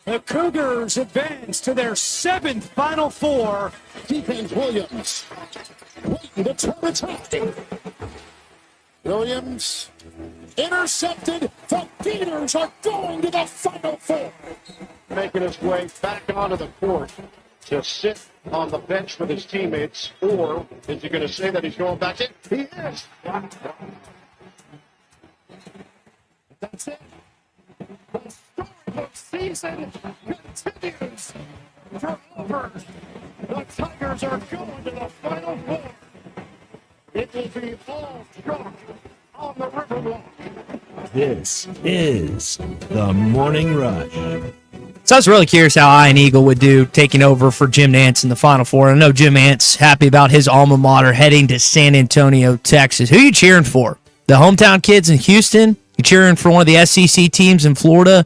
The Cougars advance to their 7th Final Four. Defense Williams waiting to turn the tide. Williams intercepted. The Gators are going to the Final Four. Making his way back onto the court to sit on the bench with his teammates, or is he going to say that he's going back in? He is. That's it. The storybook season continues for Auburn. The Tigers are going to the Final Four. It will be all chalk on the Riverwalk. This is the Morning Rush. So I was really curious how Ian Eagle would do taking over for Jim Nantz in the Final Four. I know Jim Nantz happy about his alma mater heading to San Antonio, Texas. Who are you cheering for? The hometown kids in Houston? You cheering for one of the SEC teams in Florida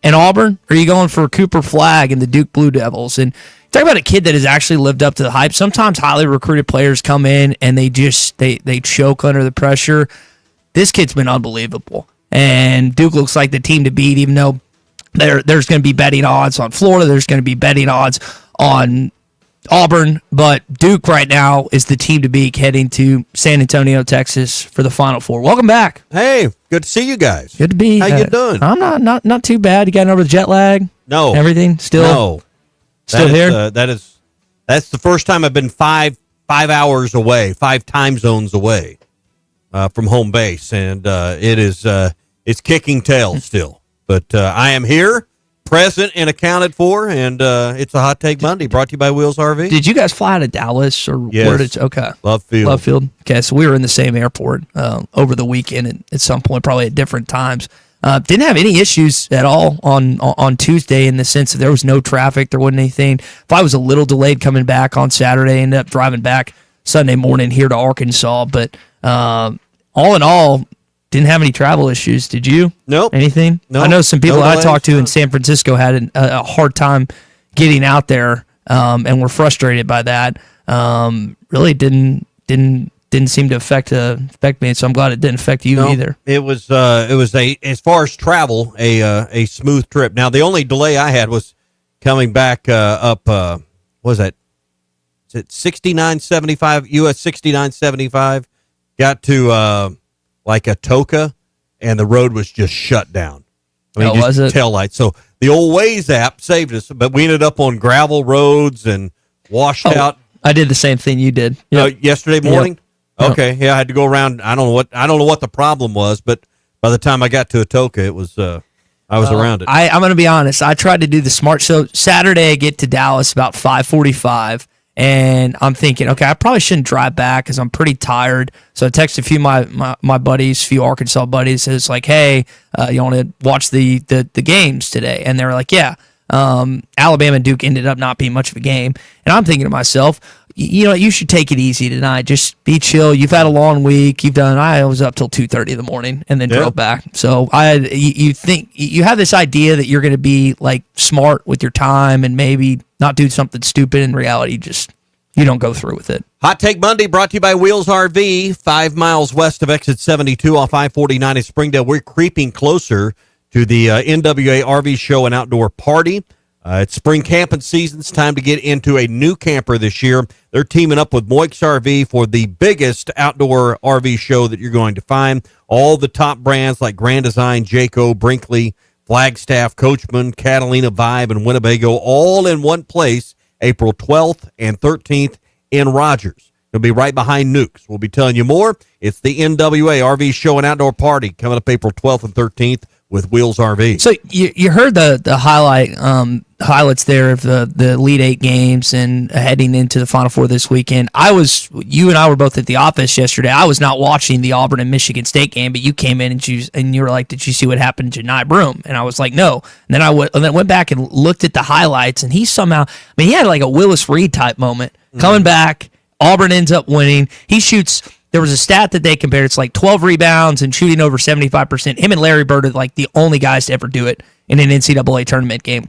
and Auburn? Or are you going for Cooper Flagg and the Duke Blue Devils? And talk about a kid that has actually lived up to the hype. Sometimes highly recruited players come in and they choke under the pressure. This kid's been unbelievable. And Duke looks like the team to beat, even though there's going to be betting odds on Florida. There's going to be betting odds on Auburn. But Duke right now is the team to beat heading to San Antonio, Texas for the Final Four. Welcome back. Hey, good to see you guys. Good to be. How you doing? I'm not too bad. You getting over the jet lag? No. Everything still here? That's the first time I've been five hours away, 5 time zones away from home base, and it's kicking tail still. But I am here, present and accounted for, and it's a Hot Take Monday brought to you by Wheels RV. Did you guys fly to Dallas or yes. where did you? Okay. Love Field. Okay, so we were in the same airport over the weekend at some point, probably at different times. Didn't have any issues at all on Tuesday in the sense that there was no traffic. There wasn't anything. If I was a little delayed coming back on Saturday, ended up driving back Sunday morning here to Arkansas. But all in all, didn't have any travel issues. Did you? Nope. Anything? Nope. I know some people No I delays. talked to in San Francisco had a hard time getting out there and were frustrated by that. Really didn't seem to affect me, so I'm glad it didn't affect you either. It was as far as travel, a smooth trip. Now the only delay I had was coming back up. What was that? Is it 6975 US 6975? Got to like Atoka, and the road was just shut down. I mean, was it? Tail lights. So the old Waze app saved us, but we ended up on gravel roads and washed out. I did the same thing you did. Yesterday morning. Yep. Okay, yeah, I had to go around. I don't know what the problem was, but by the time I got to Atoka, it was I was around it. I'm going to be honest. I tried to do the smart. So Saturday, I get to Dallas about 5:45, and I'm thinking, okay, I probably shouldn't drive back because I'm pretty tired. So I texted a few of my buddies, a few Arkansas buddies. It's like, hey, you want to watch the games today? And they were like, yeah. Alabama and Duke ended up not being much of a game, and I'm thinking to myself, you should take it easy tonight. Just be chill. You've had a long week. I was up till 2:30 in the morning and then drove back. So you think you have this idea that you're going to be like smart with your time and maybe not do something stupid. In reality, you don't go through with it. Hot Take Monday brought to you by Wheels RV, 5 miles west of exit 72 off I-49 in Springdale. We're creeping closer to the NWA RV Show and Outdoor Party. It's spring camping season. It's time to get into a new camper this year. They're teaming up with Moix RV for the biggest outdoor RV show that you're going to find. All the top brands like Grand Design, Jayco, Brinkley, Flagstaff, Coachman, Catalina Vibe, and Winnebago, all in one place, April 12th and 13th in Rogers. It'll be right behind Nukes. We'll be telling you more. It's the NWA RV Show and Outdoor Party coming up April 12th and 13th with Wheels RV. So you heard the highlights there of the Elite Eight games and heading into the Final Four this weekend. You and I were both at the office yesterday. I was not watching the Auburn and Michigan State game, but you came in and you were like, "Did you see what happened to Janai Broom?" And I was like, "No." And then I went back and looked at the highlights, and he had like a Willis Reed type moment coming back. Auburn ends up winning. He shoots. There was a stat that they compared. It's like 12 rebounds and shooting over 75%. Him and Larry Bird are like the only guys to ever do it in an NCAA tournament game.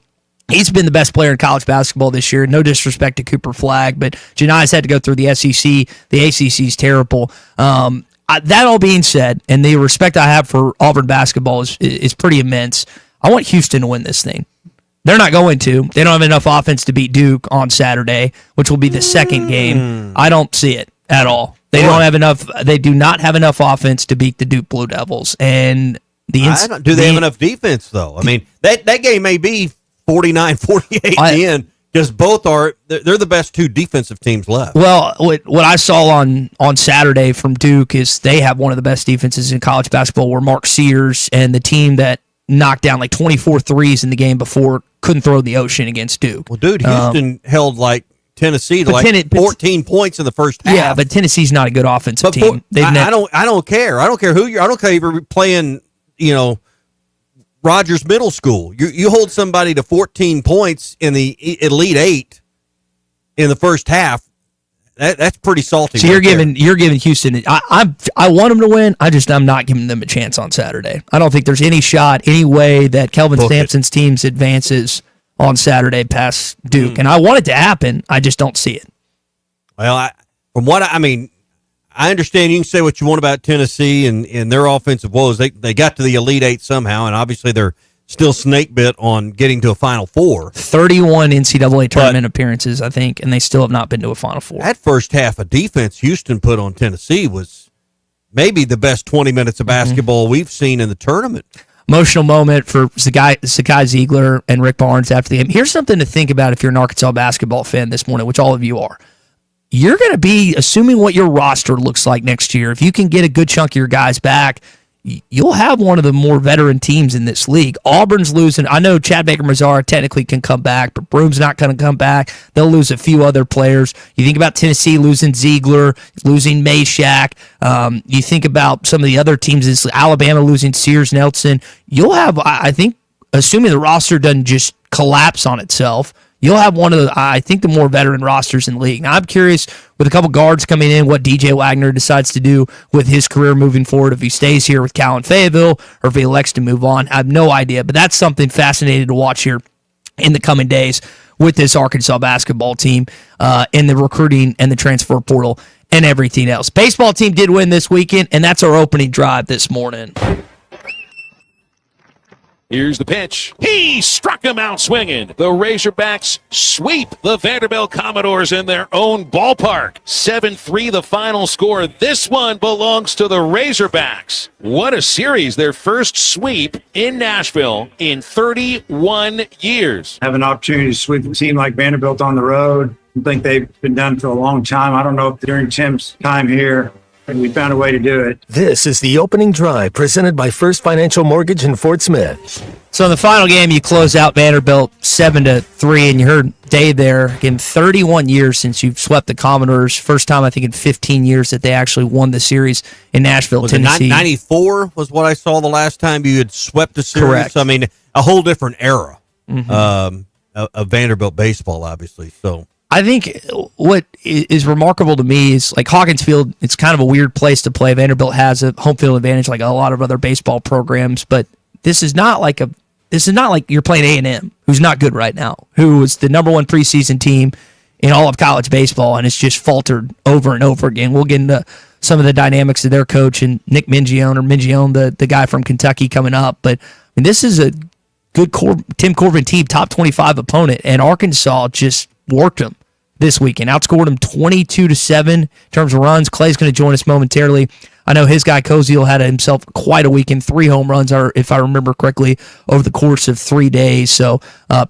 He's been the best player in college basketball this year. No disrespect to Cooper Flagg, but Janai's had to go through the SEC. The ACC is terrible. That all being said, and the respect I have for Auburn basketball is pretty immense. I want Houston to win this thing. They're not going to. They don't have enough offense to beat Duke on Saturday, which will be the second game. I don't see it at all. They don't have enough. They do not have enough offense to beat the Duke Blue Devils. And do they have enough defense, though? I mean, that game may be 49-48 in the end, because they're the best two defensive teams left. Well, what I saw on Saturday from Duke is they have one of the best defenses in college basketball, where Mark Sears and the team that knocked down like 24 threes in the game before couldn't throw the ocean against Duke. Well, dude, Houston held like Tennessee to 14 points in the first half. Yeah, but Tennessee's not a good offensive team. I don't care. I don't care who I don't care if you're playing, Rogers Middle School. You hold somebody to 14 points in the Elite Eight in the first half. That's pretty salty. So you're giving Houston. I want them to win. I'm not giving them a chance on Saturday. I don't think there's any shot, any way that Kelvin Sampson's teams advances on Saturday past Duke. And I want it to happen. I just don't see it. Well, I understand you can say what you want about Tennessee and their offensive woes. They got to the Elite Eight somehow, and obviously they're still snake bit on getting to a Final Four. 31 NCAA tournament appearances, I think, and they still have not been to a Final Four. That first half of defense Houston put on Tennessee was maybe the best 20 minutes of basketball we've seen in the tournament. Emotional moment for Sakai Ziegler and Rick Barnes after the game. Here's something to think about if you're an Arkansas basketball fan this morning, which all of you are. You're going to be assuming what your roster looks like next year. If you can get a good chunk of your guys back, you'll have one of the more veteran teams in this league. Auburn's losing. I know Chad Baker-Mazara technically can come back, but Broom's not going to come back. They'll lose a few other players. You think about Tennessee losing Ziegler, losing Meshack. You think about some of the other teams, Alabama losing Sears Nelson. You'll have, I think, assuming the roster doesn't just collapse on itself, you'll have one of the more veteran rosters in the league. Now, I'm curious, with a couple guards coming in, what DJ Wagner decides to do with his career moving forward, if he stays here with Cal and Fayetteville or if he elects to move on. I have no idea, but that's something fascinating to watch here in the coming days with this Arkansas basketball team in the recruiting and the transfer portal and everything else. Baseball team did win this weekend, and that's our opening drive this morning. Here's the pitch. He struck him out swinging. The Razorbacks sweep the Vanderbilt Commodores in their own ballpark. 7-3 the final score. This one belongs to the Razorbacks. What a series. Their first sweep in Nashville in 31 years. Have an opportunity to sweep a team like Vanderbilt on the road. I think they've been done for a long time. I don't know if during Tim's time here, we found a way to do it. This is the opening drive presented by First Financial Mortgage in Fort Smith. So in the final game, you close out Vanderbilt 7-3, and you heard Dave there. Again, 31 years since you've swept the Commodores. First time, I think, in 15 years that they actually won the series in Nashville, Tennessee. 94 was what I saw the last time you had swept a series. Correct. I mean, a whole different era of Vanderbilt baseball, obviously. So I think what is remarkable to me is, like, Hawkins Field, it's kind of a weird place to play. Vanderbilt has a home field advantage like a lot of other baseball programs, but this is not like you're playing A&M, who's not good right now, who was the number one preseason team in all of college baseball, and it's just faltered over and over again. We'll get into some of the dynamics of their coach and Nick Mingione, the guy from Kentucky, coming up. But I mean, this is a good Tim Corbin team, top 25 opponent, and Arkansas just worked them this weekend. Outscored them 22-7 in terms of runs. Clay's going to join us momentarily. I know his guy Koziel had himself quite a weekend, 3 home runs, if I remember correctly, over the course of 3 days. So,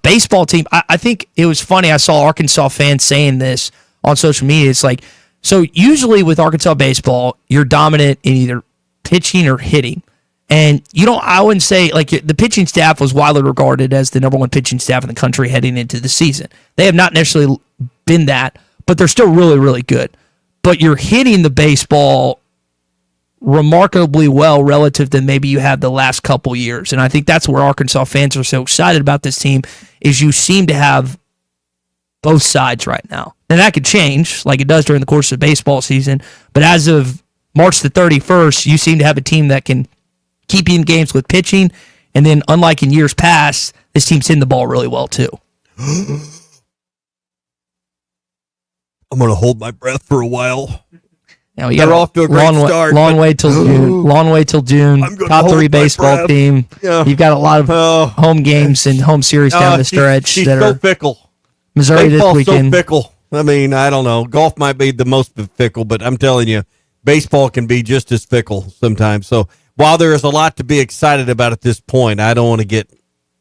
baseball team, I think it was funny. I saw Arkansas fans saying this on social media. It's like, so usually with Arkansas baseball, you're dominant in either pitching or hitting. And I wouldn't say, like, the pitching staff was widely regarded as the number one pitching staff in the country heading into the season. They have not necessarily been that, but they're still really, really good. But you're hitting the baseball remarkably well relative to maybe you have the last couple years. And I think that's where Arkansas fans are so excited about this team, is you seem to have both sides right now. And that could change like it does during the course of baseball season. But as of March the 31st, you seem to have a team that can keep you in games with pitching. And then, unlike in years past, this team's hitting the ball really well too. I'm going to hold my breath for a while. You know, we They're got off to a great start. Long way till June. Long way till June. Top 3 baseball team. Yeah. You've got a lot of home games and home series down the stretch. She's that so are fickle. Missouri Baseball's this weekend. so fickle. I mean, I don't know. Golf might be the most fickle, but I'm telling you, baseball can be just as fickle sometimes. So while there is a lot to be excited about at this point, I don't want to get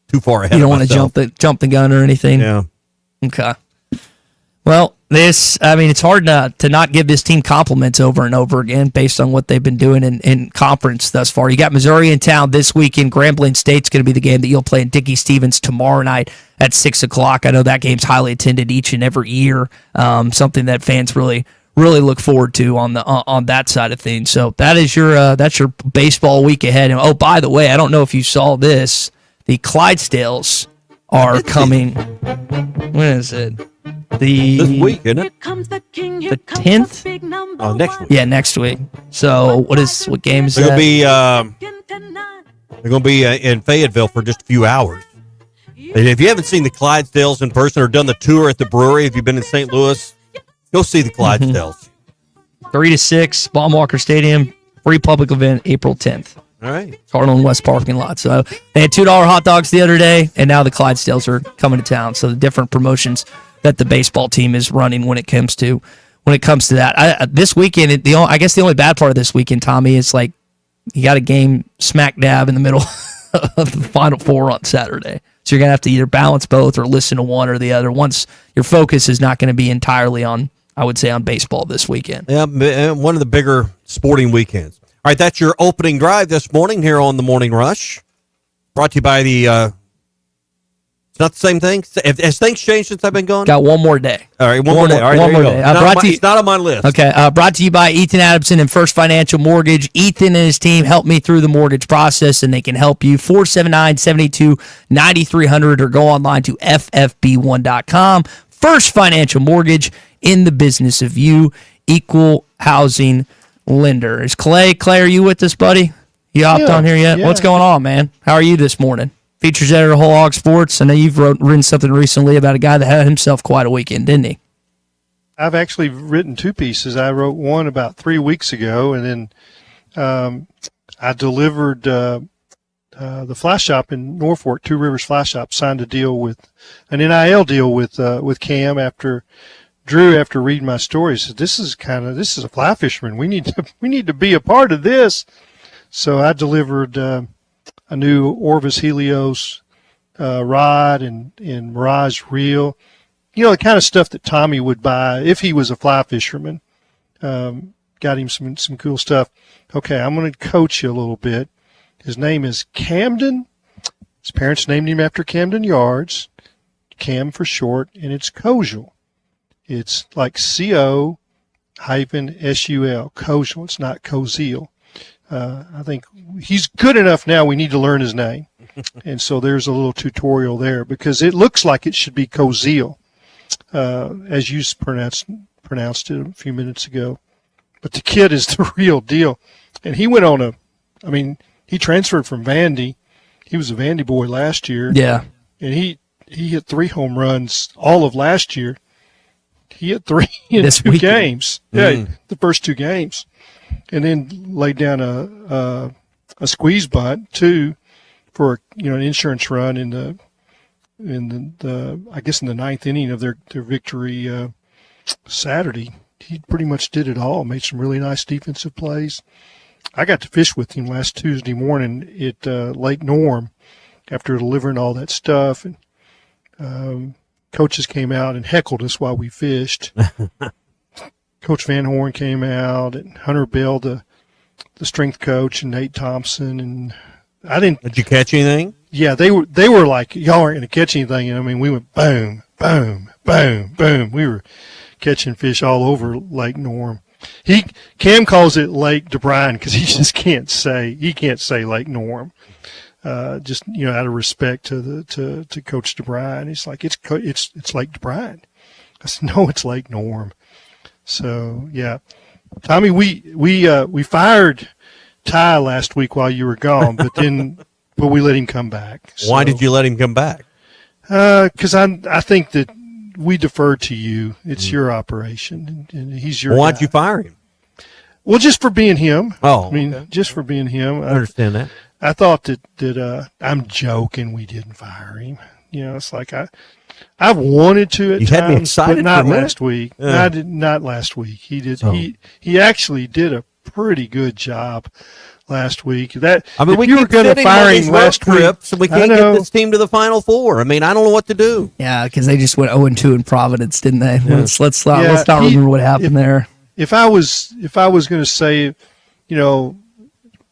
too far ahead. You don't want to jump the gun or anything. Yeah. Okay. Well, it's hard to not give this team compliments over and over again based on what they've been doing in conference thus far. You got Missouri in town this weekend. Grambling State's going to be the game that you'll play in Dickey Stevens tomorrow night at 6 o'clock. I know that game's highly attended each and every year. Something that fans really look forward to on that side of things. So that's your baseball week ahead. And oh, by the way, I don't know if you saw this. The Clydesdales are coming. When is it? This week, isn't it? The 10th? Oh, next week. Yeah, next week. So what game is They're that? They're going to be in Fayetteville for just a few hours. And if you haven't seen the Clydesdales in person or done the tour at the brewery, if you've been in St. Louis, go see the Clydesdales. 3 to 6, Baumwalker Stadium, free public event, April 10th. All right. Cardinal and West parking lot. So they had $2 hot dogs the other day, and now the Clydesdales are coming to town. So the different promotions that the baseball team is running when it comes to that. This weekend, I guess the only bad part of this weekend, Tommy, is like you got a game smack dab in the middle of the Final Four on Saturday. So you're gonna have to either balance both or listen to one or the other. Once your focus is not going to be entirely on, I would say, on baseball this weekend. Yeah, one of the bigger sporting weekends. All right, that's your opening drive this morning here on the Morning Rush. Brought to you by the. It's not the same thing. Has things changed since I've been gone? Got one more day. All right, one more day. All right, one more day. It's not on my list. Okay, brought to you by Ethan Adamson and First Financial Mortgage. Ethan and his team helped me through the mortgage process, and they can help you. 479-72-9300 or go online to ffb1.com. First Financial Mortgage, in the business of you, equal housing lender. Is Clay, are you with us, buddy? You hopped on here yet? Yeah. What's going on, man? How are you this morning? Features editor of Whole Hog Sports. I know you've written something recently about a guy that had himself quite a weekend, didn't he? I've actually written 2 pieces. I wrote one about 3 weeks ago, and then I delivered the flash shop in Norfolk, Two Rivers Flash Shop, signed a deal with an NIL deal with Cam after reading my story. He said, this is a fly fisherman. We need to be a part of this. So I delivered a new Orvis Helios rod and Mirage reel. You know, the kind of stuff that Tommy would buy if he was a fly fisherman. Got him some cool stuff. Okay, I'm going to coach you a little bit. His name is Camden. His parents named him after Camden Yards, Cam for short, and it's Kozel. It's like C-O-S-U-L, Kozel. It's not Kozel. I think he's good enough now. We need to learn his name. And so there's a little tutorial there because it looks like it should be Kozel, as you pronounced it a few minutes ago. But the kid is the real deal. And he went on he transferred from Vandy. He was a Vandy boy last year. Yeah. And he hit 3 home runs all of last year. He hit 3 in This 2 weekend. games. Yeah, the first 2 games. And then laid down a squeeze bunt too for an insurance run in the I guess in the 9th inning of their victory Saturday. He pretty much did it all. Made some really nice defensive plays. I got to fish with him last Tuesday morning at Lake Norm after delivering all that stuff, and coaches came out and heckled us while we fished. Coach Van Horn came out, and Hunter Bell, the strength coach, and Nate Thompson, and I didn't. Did you catch anything? Yeah, they were like, y'all aren't going to catch anything. And I mean, we went boom, boom, boom, boom. We were catching fish all over Lake Norm. Cam calls it Lake DeBryan because he just can't say Lake Norm. Just out of respect to Coach DeBryan, he's like it's Lake DeBryan. I said no, it's Lake Norm. So yeah, Tommy, we fired Ty last week while you were gone, but we let him come back. So, why did you let him come back? Because I think that we defer to you. It's your operation, and he's your. Why'd guy. you fire him? Well, just for being him. Oh, I mean, okay. just for being him. I understand that. I thought that I'm joking. We didn't fire him. You know, it's like I've wanted to at You times, had me excited but not for a minute. last week. Yeah. Not last week. He did. So- He actually did a pretty good job last week. That I mean, if we you were keep going to sitting on fire these him road last week, trips, and we I can't get know. this team to the Final Four. I mean, I don't know what to do. Yeah, because they just went 0-2 in Providence, didn't they? Let's not Yeah, remember what happened there. If I was going to say, you know,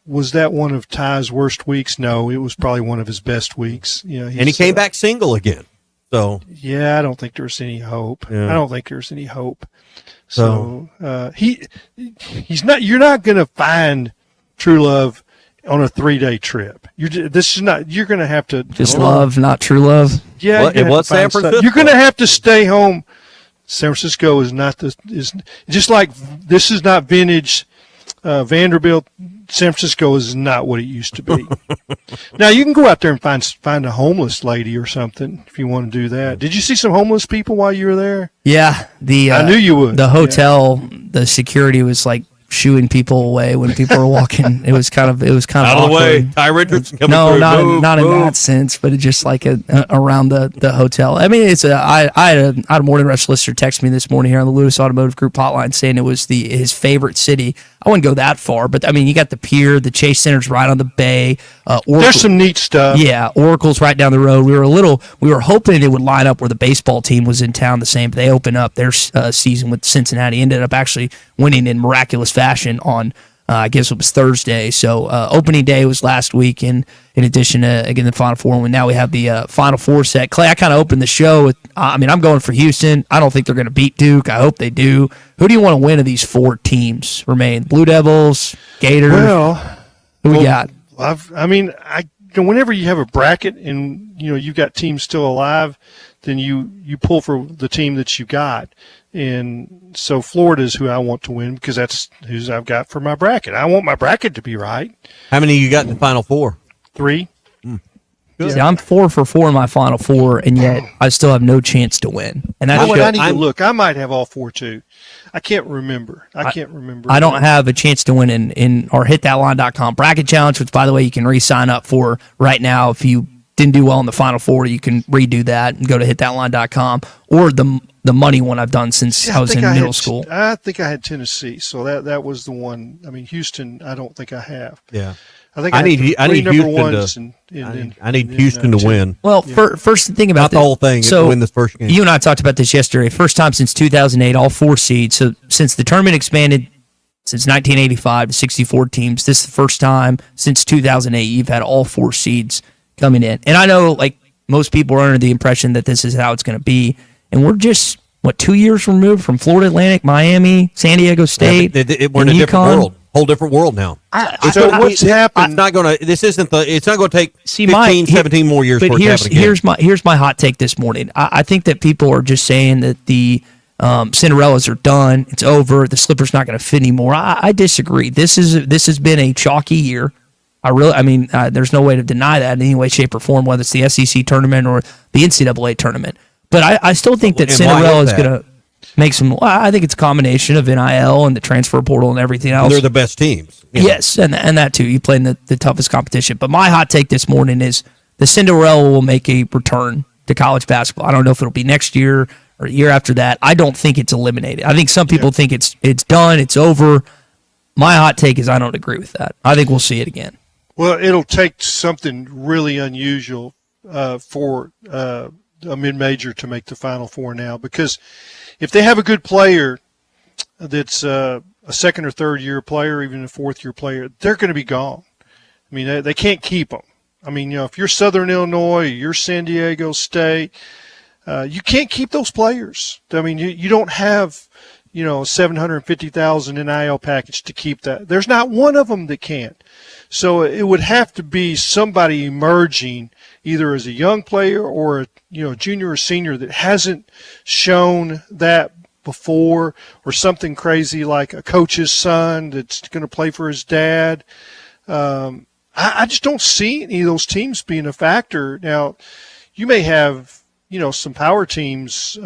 was that one of Ty's worst weeks? No, it was probably one of his best weeks. You know, And he came back single again. So Yeah, I don't think there's any hope. Yeah. I don't think there's any hope. So he's not. You're not going to find true love on a 3-day trip. This is not. You're going to have to Just love, not true love. Yeah, What- you're gonna it have was to find San stuff. Francisco. You're going to have to stay home. San Francisco is not is just like this is not vintage Vanderbilt. San Francisco is not what it used to be. Now you can go out there and find a homeless lady or something if you want to do that. Did you see some homeless people while you were there? Yeah, I knew you would. The hotel, the security was like shooing people away when people were walking. It was kind of out of the awkward. way. Ty Richardson coming No, through. not in Move. that sense, but it's just like around the hotel. I mean, I had a morning rush listener text me this morning here on the Lewis Automotive Group hotline saying it was his favorite city. I wouldn't go that far, but I mean, you got the pier, the Chase Center's right on the bay. There's some neat stuff. Yeah, Oracle's right down the road. We were hoping it would line up where the baseball team was in town the same. But they opened up their season with Cincinnati. Ended up actually winning in miraculous fashion on I guess it was Thursday. So opening day was last week, and in addition to again the Final Four. And now we have the Final Four set. Clay, I kind of opened the show with. I mean, I'm going for Houston. I don't think they're going to beat Duke. I hope they do. Who do you want to win of these four teams remain? Blue Devils, Gators. Well, who we got? Whenever you have a bracket and you've got teams still alive, then you pull for the team that you got. And so Florida is who I want to win because that's who I've got for my bracket. I want my bracket to be right. How many you got in the Final Four? 3. See, I'm 4 for 4 in my Final Four, and yet I still have no chance to win. And that's I need to look. I might have all 4 too. I can't remember. I don't have a chance to win in our hitthatline.com bracket challenge, which, by the way, you can re-sign up for right now. If you didn't do well in the Final Four, you can redo that and go to hitthatline.com, or the money one I've done since I was in middle school. I think I had Tennessee, so that was the one. I mean, Houston, I don't think I have. Yeah. I think I need number Houston ones to. I need Houston to win. Well, first thing about Not the whole thing. So to win this first game. You and I talked about this yesterday. First time since 2008, all 4 seeds. So since the tournament expanded since 1985 to 64 teams, this is the first time since 2008 you've had all 4 seeds coming in. And I know, like, most people are under the impression that this is how it's going to be, and we're just 2 years removed from Florida Atlantic, Miami, San Diego State. We're in a different world. Whole different world now. So what's happened? It's not going to. This isn't the. It's not going to take 15, Mike, 17 more years. But for it to happen again. here's my hot take this morning. I think that people are just saying that the Cinderellas are done. It's over. The slipper's not going to fit anymore. I disagree. This has been a chalky year. There's no way to deny that in any way, shape, or form, whether it's the SEC tournament or the NCAA tournament. But I still think that And Cinderella why is is going to make some. I think it's a combination of NIL and the transfer portal and everything else. They're the best teams. Yes, and that too. You play in the toughest competition. But my hot take this morning is the Cinderella will make a return to college basketball. I don't know if it'll be next year or the year after that. I don't think it's eliminated. I think some people think it's done, it's over. My hot take is I don't agree with that. I think we'll see it again. Well, it'll take something really unusual for a mid-major to make the Final Four now, because if they have a good player that's a second or third year player, even a fourth year player, they're going to be gone. I mean, they can't keep them. I mean, if you're Southern Illinois, you're San Diego State, you can't keep those players. I mean, you don't have, $750,000 NIL package to keep that. There's not one of them that can't. So it would have to be somebody emerging either as a young player or a junior or senior that hasn't shown that before, or something crazy like a coach's son that's going to play for his dad. I just don't see any of those teams being a factor. Now, you may have some power teams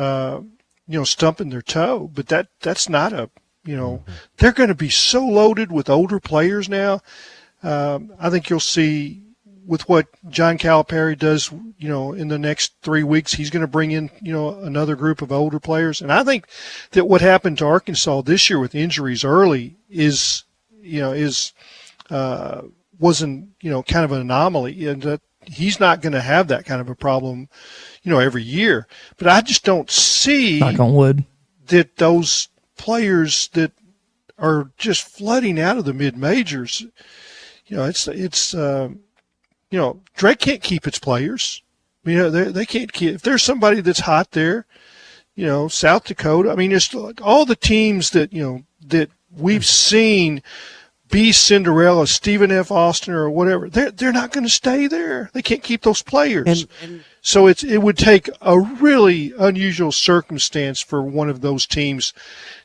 stumping their toe, but that's not a They're going to be so loaded with older players now. I think you'll see with what John Calipari does, in the next 3 weeks, he's going to bring in, another group of older players. And I think that what happened to Arkansas this year with injuries early wasn't, kind of an anomaly, and that he's not going to have that kind of a problem, every year. But I just don't see Knock on wood. that those players that are just flooding out of the mid majors, Drake can't keep its players. They can't keep. If there's somebody that's hot there, South Dakota. It's like all the teams that that we've seen be Cinderella, Stephen F. Austin or whatever. They're not going to stay there. They can't keep those players. So it would take a really unusual circumstance for one of those teams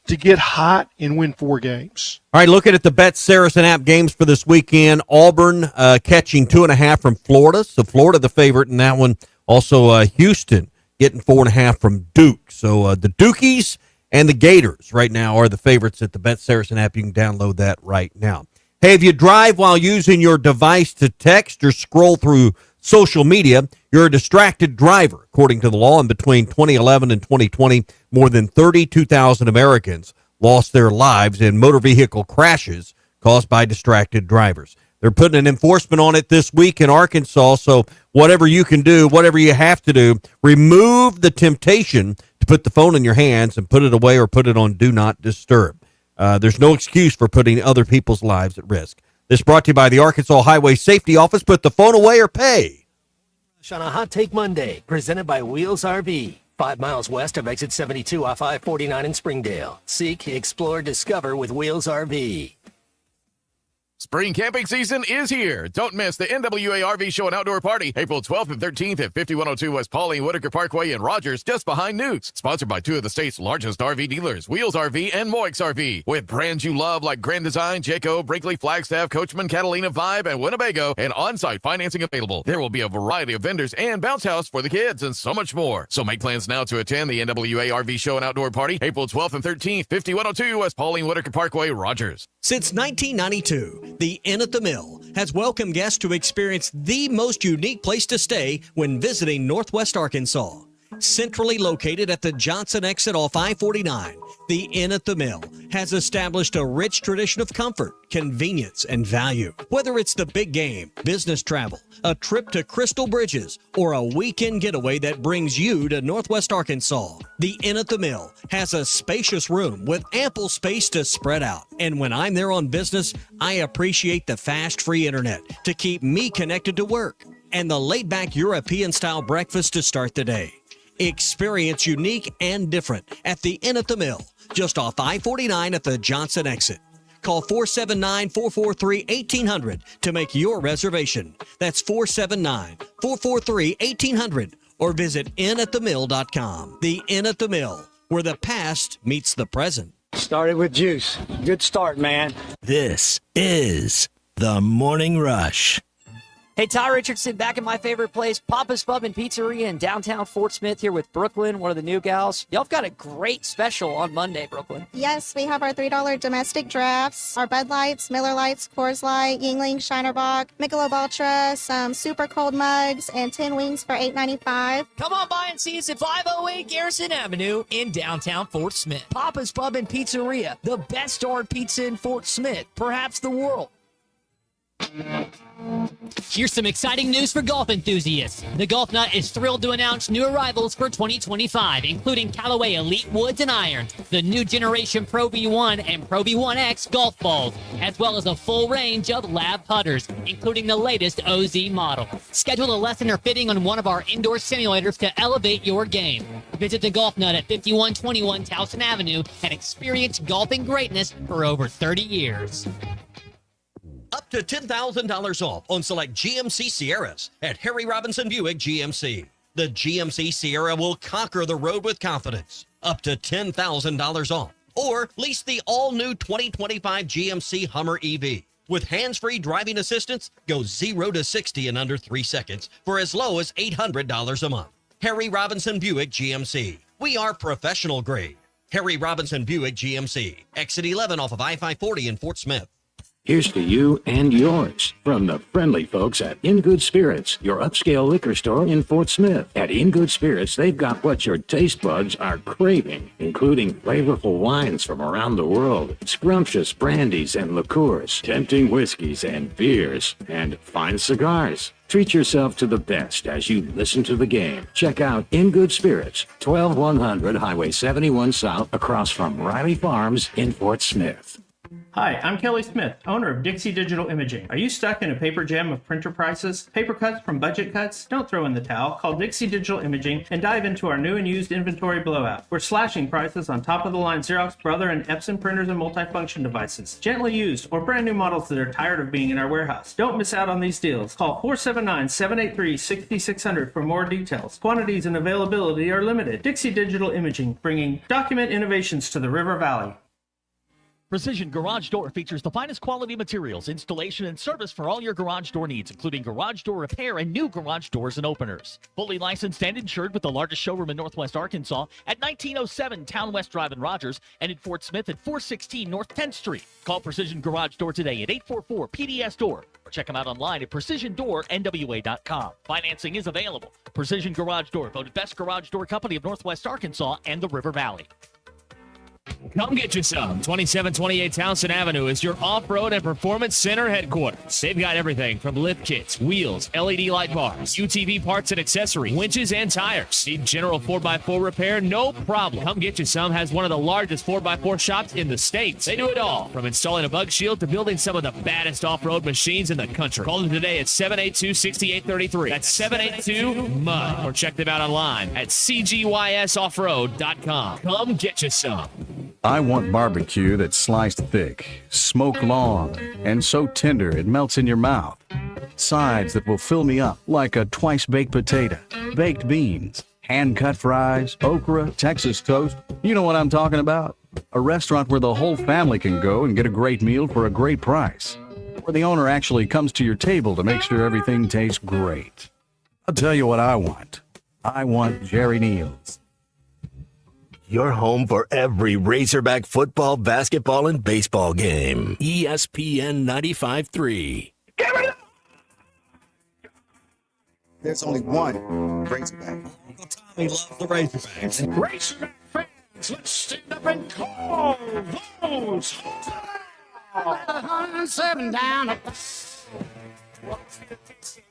to get hot and win 4 games. All right, looking at the Bet Saracen app games for this weekend, Auburn catching 2.5 from Florida. So Florida the favorite in that one. Also Houston getting 4.5 from Duke. So the Dukies and the Gators right now are the favorites at the Bet Saracen app. You can download that right now. Hey, if you drive while using your device to text or scroll through social media, you're a distracted driver, according to the law. And between 2011 and 2020, more than 32,000 Americans lost their lives in motor vehicle crashes caused by distracted drivers. They're putting an enforcement on it this week in Arkansas, so whatever you can do, whatever you have to do, remove the temptation to put the phone in your hands and put it away or put it on Do Not Disturb. There's no excuse for putting other people's lives at risk. This brought to you by the Arkansas Highway Safety Office. Put the phone away or pay. On a Hot Take Monday, presented by Wheels RV. 5 miles west of exit 72 off I-49 in Springdale. Seek, explore, discover with Wheels RV. Spring camping season is here. Don't miss the NWA RV Show and Outdoor Party, April 12th and 13th at 5102 West Pauline Whitaker Parkway in Rogers, just behind Newt's. Sponsored by 2 of the state's largest RV dealers, Wheels RV and Moix RV. With brands you love like Grand Design, Jayco, Brinkley, Flagstaff, Coachman, Catalina, Vibe, and Winnebago, and on-site financing available. There will be a variety of vendors and bounce house for the kids and so much more. So make plans now to attend the NWA RV Show and Outdoor Party, April 12th and 13th, 5102 West Pauline Whitaker Parkway, Rogers. Since 1992, the Inn at the Mill has welcomed guests to experience the most unique place to stay when visiting Northwest Arkansas. Centrally located at the Johnson exit off I-49, the Inn at the Mill has established a rich tradition of comfort, convenience, and value. Whether it's the big game, business travel, a trip to Crystal Bridges, or a weekend getaway that brings you to Northwest Arkansas, the Inn at the Mill has a spacious room with ample space to spread out. And when I'm there on business, I appreciate the fast, free internet to keep me connected to work and the laid-back European-style breakfast to start the day. Experience unique and different at the Inn at the Mill, just off I-49 at the Johnson exit. Call 479-443-1800 to make your reservation. That's 479-443-1800 or visit innatthemill.com. The Inn at the Mill, where the past meets the present. Started with juice. Good start, man. This is The Morning Rush. Hey, Ty Richardson back in my favorite place, Papa's Pub and Pizzeria in downtown Fort Smith here with Brooklyn, one of the new gals. Y'all have got a great special on Monday, Brooklyn. Yes, we have our $3 domestic drafts, our Bud Lights, Miller Lights, Coors Light, Yingling, Shinerbach, Michelob Ultra, some super cold mugs, and 10 wings for $8.95. Come on by and see us at 508 Garrison Avenue in downtown Fort Smith. Papa's Pub and Pizzeria, the best starred pizza in Fort Smith, perhaps the world. Here's some exciting news for golf enthusiasts. The Golf Nut is thrilled to announce new arrivals for 2025, including Callaway Elite Woods and Irons, the new generation Pro V1 and Pro V1X golf balls, as well as a full range of lab putters, including the latest OZ model. Schedule a lesson or fitting on one of our indoor simulators to elevate your game. Visit the Golf Nut at 5121 Towson Avenue and experience golfing greatness for over 30 years. Up to $10,000 off on select GMC Sierras at Harry Robinson Buick GMC. The GMC Sierra will conquer the road with confidence. Up to $10,000 off. Or lease the all-new 2025 GMC Hummer EV. With hands-free driving assistance, go 0 to 60 in under 3 seconds for as low as $800 a month. Harry Robinson Buick GMC. We are professional grade. Harry Robinson Buick GMC. Exit 11 off of I-540 in Fort Smith. Here's to you and yours from the friendly folks at In Good Spirits, your upscale liquor store in Fort Smith. At In Good Spirits, they've got what your taste buds are craving, including flavorful wines from around the world, scrumptious brandies and liqueurs, tempting whiskeys and beers, and fine cigars. Treat yourself to the best as you listen to the game. Check out In Good Spirits, 12100 Highway 71 South, across from Riley Farms in Fort Smith. Hi, I'm Kelly Smith, owner of Dixie Digital Imaging. Are you stuck in a paper jam of printer prices? Paper cuts from budget cuts? Don't throw in the towel. Call Dixie Digital Imaging and dive into our new and used inventory blowout. We're slashing prices on top-of-the-line Xerox, Brother, and Epson printers and multifunction devices. Gently used or brand new models that are tired of being in our warehouse. Don't miss out on these deals. Call 479-783-6600 for more details. Quantities and availability are limited. Dixie Digital Imaging, bringing document innovations to the River Valley. Precision Garage Door features the finest quality materials, installation, and service for all your garage door needs, including garage door repair and new garage doors and openers. Fully licensed and insured with the largest showroom in Northwest Arkansas at 1907 Town West Drive in Rogers and in Fort Smith at 416 North 10th Street. Call Precision Garage Door today at 844-PDS-DOOR or check them out online at PrecisionDoorNWA.com. Financing is available. Precision Garage Door, voted best garage door company of Northwest Arkansas and the River Valley. Come get you some. 2728 Townsend Avenue is your off-road and performance center headquarters. They've got everything from lift kits, wheels, LED light bars, UTV parts and accessories, winches and tires. Need general 4x4 repair? No problem. Come get you some has one of the largest 4x4 shops in the States. They do it all, from installing a bug shield to building some of the baddest off-road machines in the country. Call them today at 782-6833. That's 782-MUD. Or check them out online at cgysoffroad.com. Come get you some. I want barbecue that's sliced thick, smoked long, and so tender it melts in your mouth. Sides that will fill me up like a twice-baked potato, baked beans, hand-cut fries, okra, Texas toast. You know what I'm talking about? A restaurant where the whole family can go and get a great meal for a great price. Where the owner actually comes to your table to make sure everything tastes great. I'll tell you what I want. I want Jerry Neal's. Your home for every Razorback football, basketball, and baseball game. ESPN 95.3. There's only one Razorback. Tommy loves the Razorbacks. Razorback fans, let's stand up and call those. 107 down.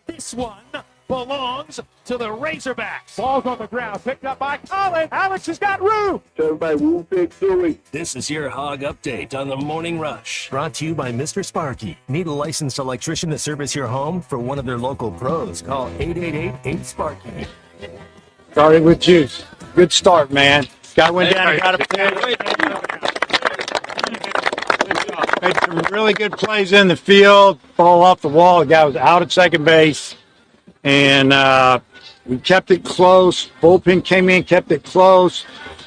This one belongs to the Razorbacks. Ball's on the ground, picked up by Colin. Alex has got room. Everybody, woo, big Suey. This is your Hog Update on the Morning Rush. Brought to you by Mr. Sparky. Need a licensed electrician to service your home? For one of their local pros, call 888-8-SPARKY. Started with juice. Good start, man. Guy went down and got a pick. Made some really good plays in the field. Ball off the wall. The guy was out at second base. And we kept it close. Bullpen came in, kept it close.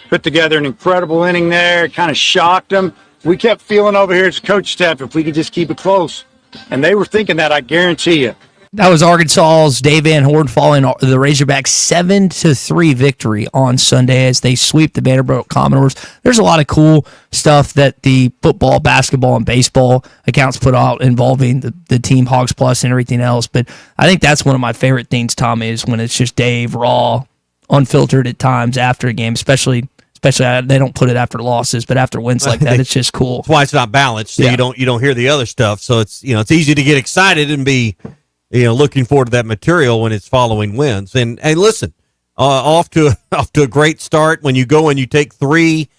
Put together an incredible inning there. Kind of shocked them. We kept feeling over here as a coach staff if we could just keep it close. And they were thinking that, I guarantee you. That was Arkansas's Dave Van Horn following the Razorbacks 7-3 victory on Sunday as they sweep the Vanderbilt Commodores. There's a lot of cool stuff that the football, basketball, and baseball accounts put out involving the team Hogs Plus and everything else. But I think that's one of my favorite things, Tom, is when it's just Dave raw, unfiltered at times after a game, especially they don't put it after losses, but after wins like that, it's just cool. That's why it's not balanced. So you don't hear the other stuff. So it's it's easy to get excited and be looking forward to that material when it's following wins. And listen, off to a great start when you go and you take 3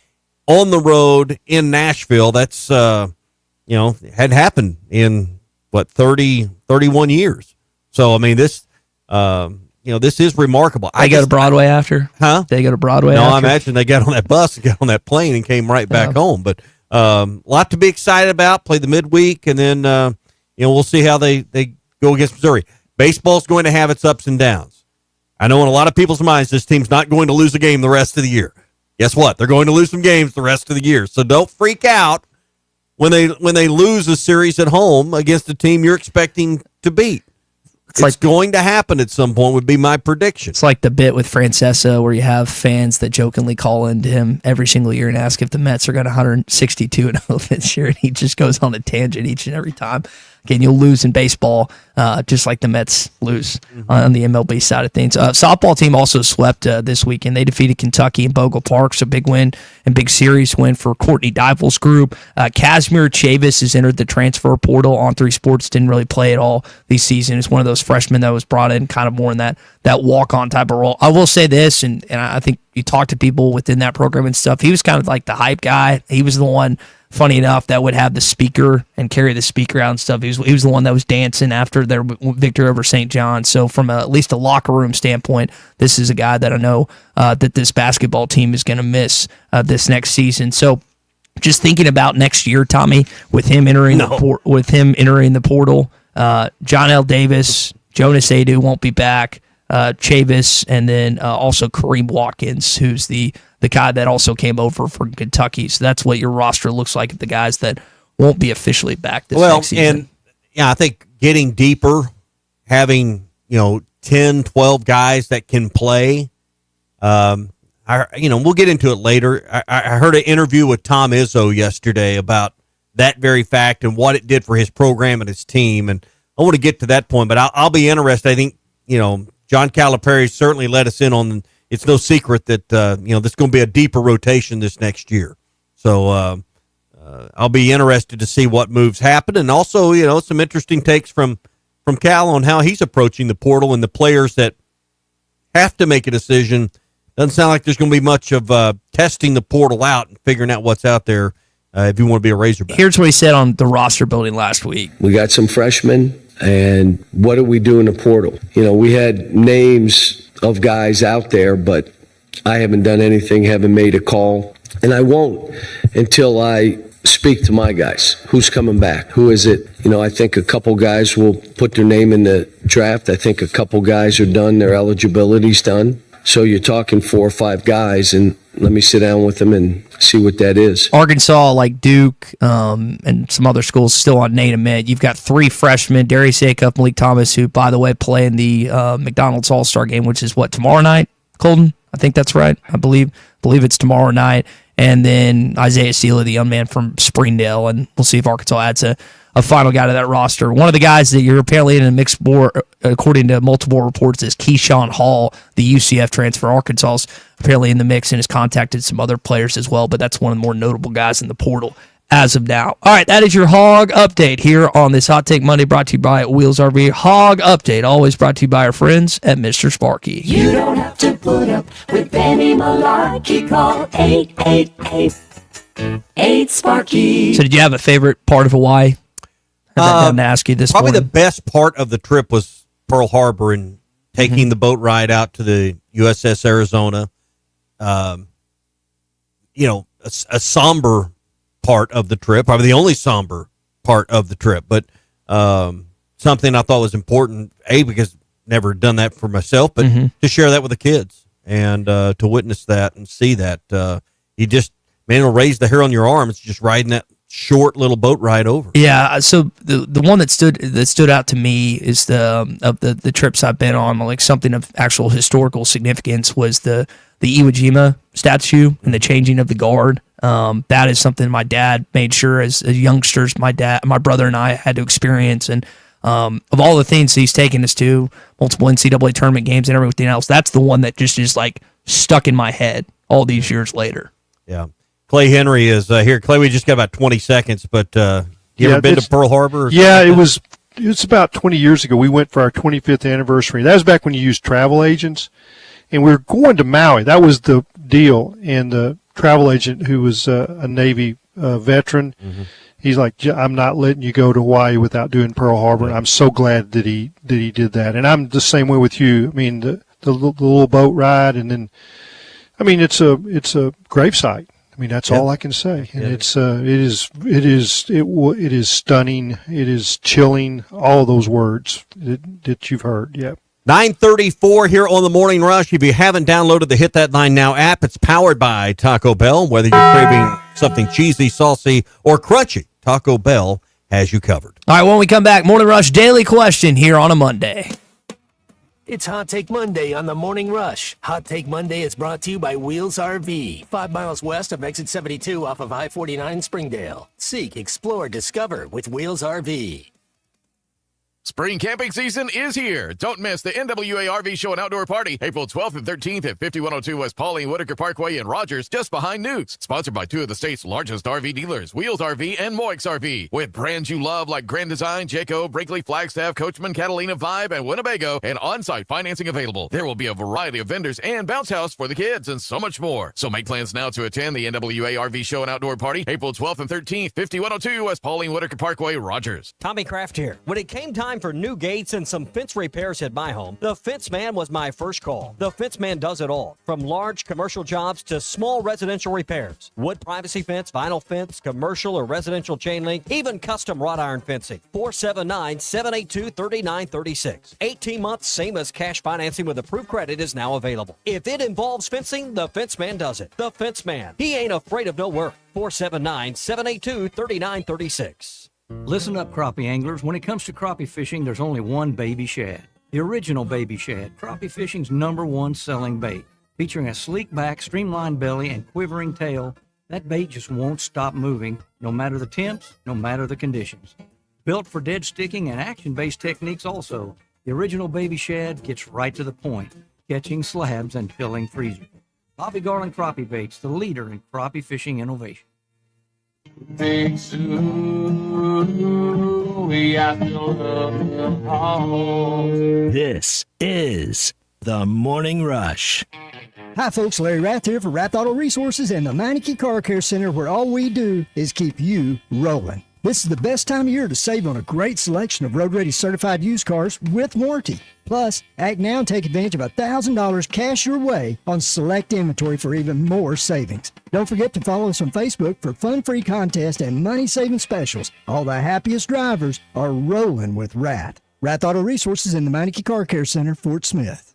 on the road in Nashville. That's had happened in 31 years. So I mean this this is remarkable. They go to Broadway after? Huh? They go to Broadway after? No, I after? imagine they got on that bus, got on that plane, and came right back home. But a lot to be excited about. Play the midweek, and then we'll see how they go against Missouri. Baseball's going to have its ups and downs. I know in a lot of people's minds this team's not going to lose a game the rest of the year. Guess what? They're going to lose some games the rest of the year. So don't freak out when they lose a series at home against a team you're expecting to beat. It's going to happen at some point would be my prediction. It's like the bit with Francesa where you have fans that jokingly call into him every single year and ask if the Mets are going 162-0 this year, and he just goes on a tangent each and every time. Again, you'll lose in baseball just like the Mets lose on the MLB side of things. Softball team also swept this weekend. They defeated Kentucky in Bogle Park, so big win and big series win for Courtney Dival's group. Casimir Chavis has entered the transfer portal. On3 Sports didn't really play at all this season. It's one of those freshmen that was brought in kind of more in that walk-on type of role. I will say this, and I think you talk to people within that program and stuff, he was kind of like the hype guy. He was the one, funny enough, that would have the speaker and carry the speaker out and stuff. He was the one that was dancing after their victory over St. John. So from at least a locker room standpoint, this is a guy that I know that this basketball team is going to miss this next season. So just thinking about next year, Tommy, with him entering the portal, John L. Davis, Jonas Adu won't be back, Chavis, and then also Kareem Watkins, who's the guy that also came over from Kentucky. So that's what your roster looks like, the guys that won't be officially back this next season. And yeah, I think getting deeper, having 10, 12 guys that can play. We'll get into it later. I heard an interview with Tom Izzo yesterday about that very fact and what it did for his program and his team. And I want to get to that point, but I'll be interested. I think John Calipari certainly let us in on. It's no secret that this is going to be a deeper rotation this next year. So I'll be interested to see what moves happen, and also some interesting takes from Cal on how he's approaching the portal and the players that have to make a decision. Doesn't sound like there's going to be much of testing the portal out and figuring out what's out there if you want to be a Razorback. Here's what he said on the roster building last week. We got some freshmen, and what do we do in the portal? We had names of guys out there, but I haven't done anything, haven't made a call, and I won't until I speak to my guys. Who's coming back? Who is it? I think a couple guys will put their name in the draft. I think a couple guys are done. Their eligibility's done. So you're talking 4 or 5 guys, and let me sit down with them and see what that is. Arkansas, like Duke and some other schools, still on Nate Ahmed. You've got 3 freshmen, Darius Acuff, Malik Thomas, who, by the way, play in the McDonald's All-Star game, which is tomorrow night, Colton? I think that's right. I believe it's tomorrow night. And then Isaiah Sealy, the young man from Springdale, and we'll see if Arkansas adds a final guy to that roster. One of the guys that you're apparently in a mix for, according to multiple reports, is Keyshawn Hall, the UCF transfer. Arkansas is apparently in the mix and has contacted some other players as well, but that's one of the more notable guys in the portal as of now. All right, that is your Hog Update here on this Hot Take Monday, brought to you by Wheels RV. Hog Update, always brought to you by our friends at Mr. Sparky. You don't have to put up with any malarkey. Call 888-8-SPARKY. So did you have a favorite part of Hawaii? I didn't ask you this Probably morning. the best part of the trip was Pearl Harbor and taking the boat ride out to the USS Arizona. A somber part of the trip, probably the only somber part of the trip, but something I thought was important, because never done that for myself, but to share that with the kids and to witness that and see that. It'll raise the hair on your arm. It's just riding that short little boat ride over. Yeah, so the one that stood out to me is the trips I've been on, like something of actual historical significance, was the Iwo Jima statue and the changing of the guard. That is something my dad made sure as youngsters, my brother and I had to experience. And of all the things he's taken us to, multiple NCAA tournament games and everything else, that's the one that just is like stuck in my head all these years later. Yeah. Clay Henry is here. Clay, we just got about 20 seconds, but you ever been to Pearl Harbor? Yeah, it was about 20 years ago. We went for our 25th anniversary. That was back when you used travel agents, and we were going to Maui. That was the deal. And the travel agent, who was a Navy veteran, he's like, I'm not letting you go to Hawaii without doing Pearl Harbor. And I'm so glad that he did that. And I'm the same way with you. I mean, the little boat ride, and then, I mean, it's a gravesite. I mean, that's all I can say. And it is stunning. It is chilling. All those words that you've heard. Yeah. 9:34 here on the Morning Rush. If you haven't downloaded the Hit That Line Now app, it's powered by Taco Bell. Whether you're craving something cheesy, saucy, or crunchy, Taco Bell has you covered. All right, when we come back, Morning Rush Daily Question here on a Monday. It's Hot Take Monday on the Morning Rush. Hot Take Monday is brought to you by Wheels RV, 5 miles west of exit 72 off of I-49 in Springdale. Seek, explore, discover with Wheels RV. Spring camping season is here. Don't miss the NWA RV Show and Outdoor Party, April 12th and 13th at 5102 West Pauline Whitaker Parkway in Rogers, just behind Newt's. Sponsored by two of the state's largest RV dealers, Wheels RV and Moix RV. With brands you love like Grand Design, Jayco, Brinkley, Flagstaff, Coachman, Catalina, Vibe, and Winnebago, and on-site financing available. There will be a variety of vendors and bounce house for the kids and so much more. So make plans now to attend the NWA RV Show and Outdoor Party, April 12th and 13th, 5102 West Pauline Whitaker Parkway, Rogers. Tommy Kraft here. When it came time for new gates and some fence repairs at my home, the Fence Man was my first call. The Fence Man does it all, from large commercial jobs to small residential repairs. Wood privacy fence, vinyl fence, commercial or residential chain link, even custom wrought iron fencing. 479-782-3936. 18 months, same as cash financing with approved credit is now available. If it involves fencing, the Fence Man does it. The Fence Man. He ain't afraid of no work. 479-782-3936. Listen up, crappie anglers. When it comes to crappie fishing, there's only one baby shad. The original baby shad, crappie fishing's #1 selling bait. Featuring a sleek back, streamlined belly, and quivering tail, that bait just won't stop moving, no matter the temps, no matter the conditions. Built for dead sticking and action-based techniques also, the original baby shad gets right to the point, catching slabs and filling freezers. Bobby Garland Crappie Baits, the leader in crappie fishing innovation. Big Sue, we are This is the Morning Rush. Hi folks, Larry Rath here for Rath Auto Resources and the Meineke Car Care Center, where all we do is keep you rolling. This is the best time of year to save on a great selection of road-ready certified used cars with warranty. Plus, act now and take advantage of $1,000 cash your way on select inventory for even more savings. Don't forget to follow us on Facebook for fun-free contests and money-saving specials. All the happiest drivers are rolling with Rath. Rath Auto Resources in the Meineke Car Care Center, Fort Smith.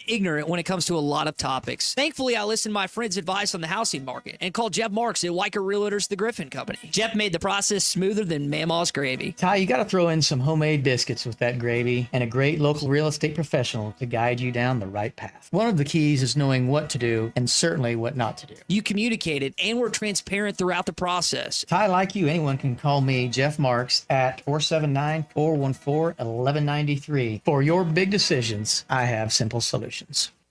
Ignorant when it comes to a lot of topics. Thankfully, I listened to my friend's advice on the housing market and called Jeff Marks at Weicker Realtors, the Griffin Company. Jeff made the process smoother than Mama's gravy. Ty, you got to throw in some homemade biscuits with that gravy and a great local real estate professional to guide you down the right path. One of the keys is knowing what to do and certainly what not to do. You communicated and were transparent throughout the process. Ty, like you, anyone can call me, Jeff Marks, at 479-414-1193. For your big decisions, I have simple solutions.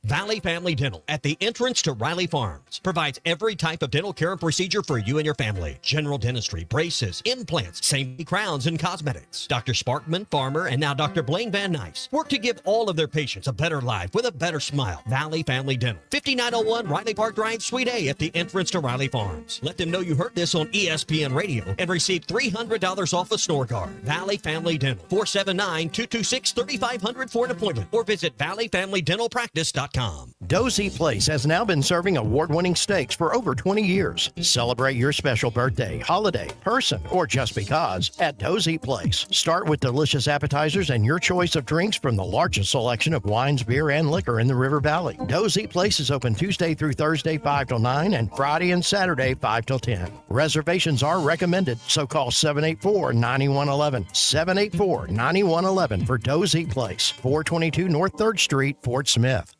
Valley Family Dental at the entrance to Riley Farms provides every type of dental care and procedure for you and your family. General dentistry, braces, implants, safety crowns, and cosmetics. Dr. Sparkman, Farmer, and now Dr. Blaine Van Nice work to give all of their patients a better life with a better smile. Valley Family Dental, 5901 Riley Park Drive, Suite A at the entrance to Riley Farms. Let them know you heard this on ESPN Radio and receive $300 off a snore guard. Valley Family Dental, 479-226-3500 for an appointment or visit valleyfamilydentalpractice.com. Dozy Place has now been serving award-winning steaks for over 20 years. Celebrate your special birthday, holiday, person, or just because at Dozy Place. Start with delicious appetizers and your choice of drinks from the largest selection of wines, beer, and liquor in the River Valley. Dozy Place is open Tuesday through Thursday 5 till 9 and Friday and Saturday 5 till 10. Reservations are recommended, so call 784-9111. 784-9111 for Dozy Place, 422 North 3rd Street, Fort Smith.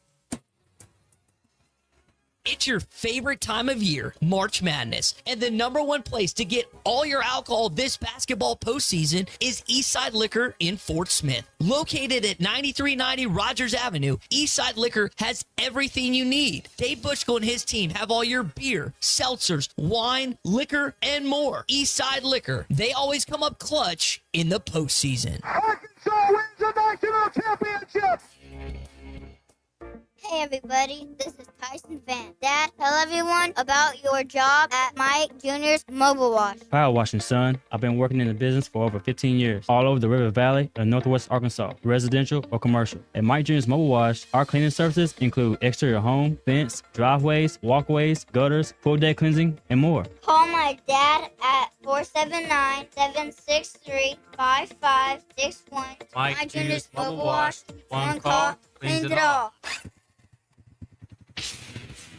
It's your favorite time of year, March Madness, and the #1 place to get all your alcohol this basketball postseason is Eastside Liquor in Fort Smith. Located at 9390 Rogers Avenue, Eastside Liquor has everything you need. Dave Bushko and his team have all your beer, seltzers, wine, liquor, and more. Eastside Liquor, they always come up clutch in the postseason. Arkansas wins the national championship! Hey everybody, this is Tyson Van. Dad, tell everyone about your job at Mike Jr.'s Mobile Wash. Power washing, son. I've been working in the business for over 15 years, all over the River Valley and Northwest Arkansas, residential or commercial. At Mike Jr.'s Mobile Wash, our cleaning services include exterior home, fence, driveways, walkways, gutters, full deck cleansing, and more. Call my dad at 479-763-5561. Mike Jr.'s Mobile Wash. One call, cleans it all.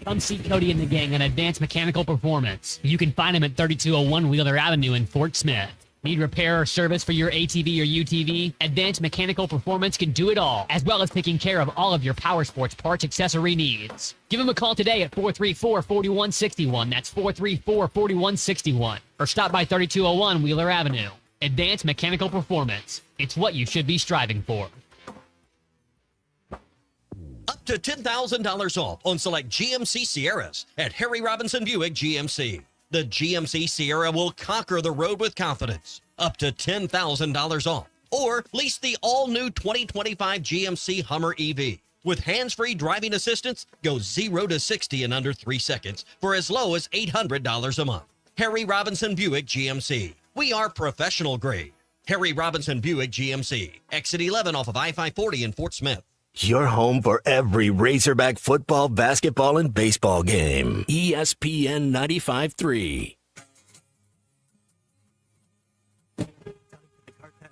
Come see Cody and the gang on Advanced Mechanical Performance. You can find him at 3201 Wheeler Avenue in Fort Smith. Need repair or service for your ATV or UTV? Advanced Mechanical Performance can do it all, as well as taking care of all of your power sports parts accessory needs. Give them a call today at 434-4161. That's 434-4161. Or stop by 3201 Wheeler Avenue. Advanced Mechanical Performance. It's what you should be striving for. Up to $10,000 off on select GMC Sierras at Harry Robinson Buick GMC. The GMC Sierra will conquer the road with confidence. Up to $10,000 off. Or lease the all-new 2025 GMC Hummer EV. With hands-free driving assistance, go 0 to 60 in under 3 seconds for as low as $800 a month. Harry Robinson Buick GMC. We are professional grade. Harry Robinson Buick GMC. Exit 11 off of I-540 in Fort Smith. Your home for every Razorback football, basketball, and baseball game. ESPN 95.3.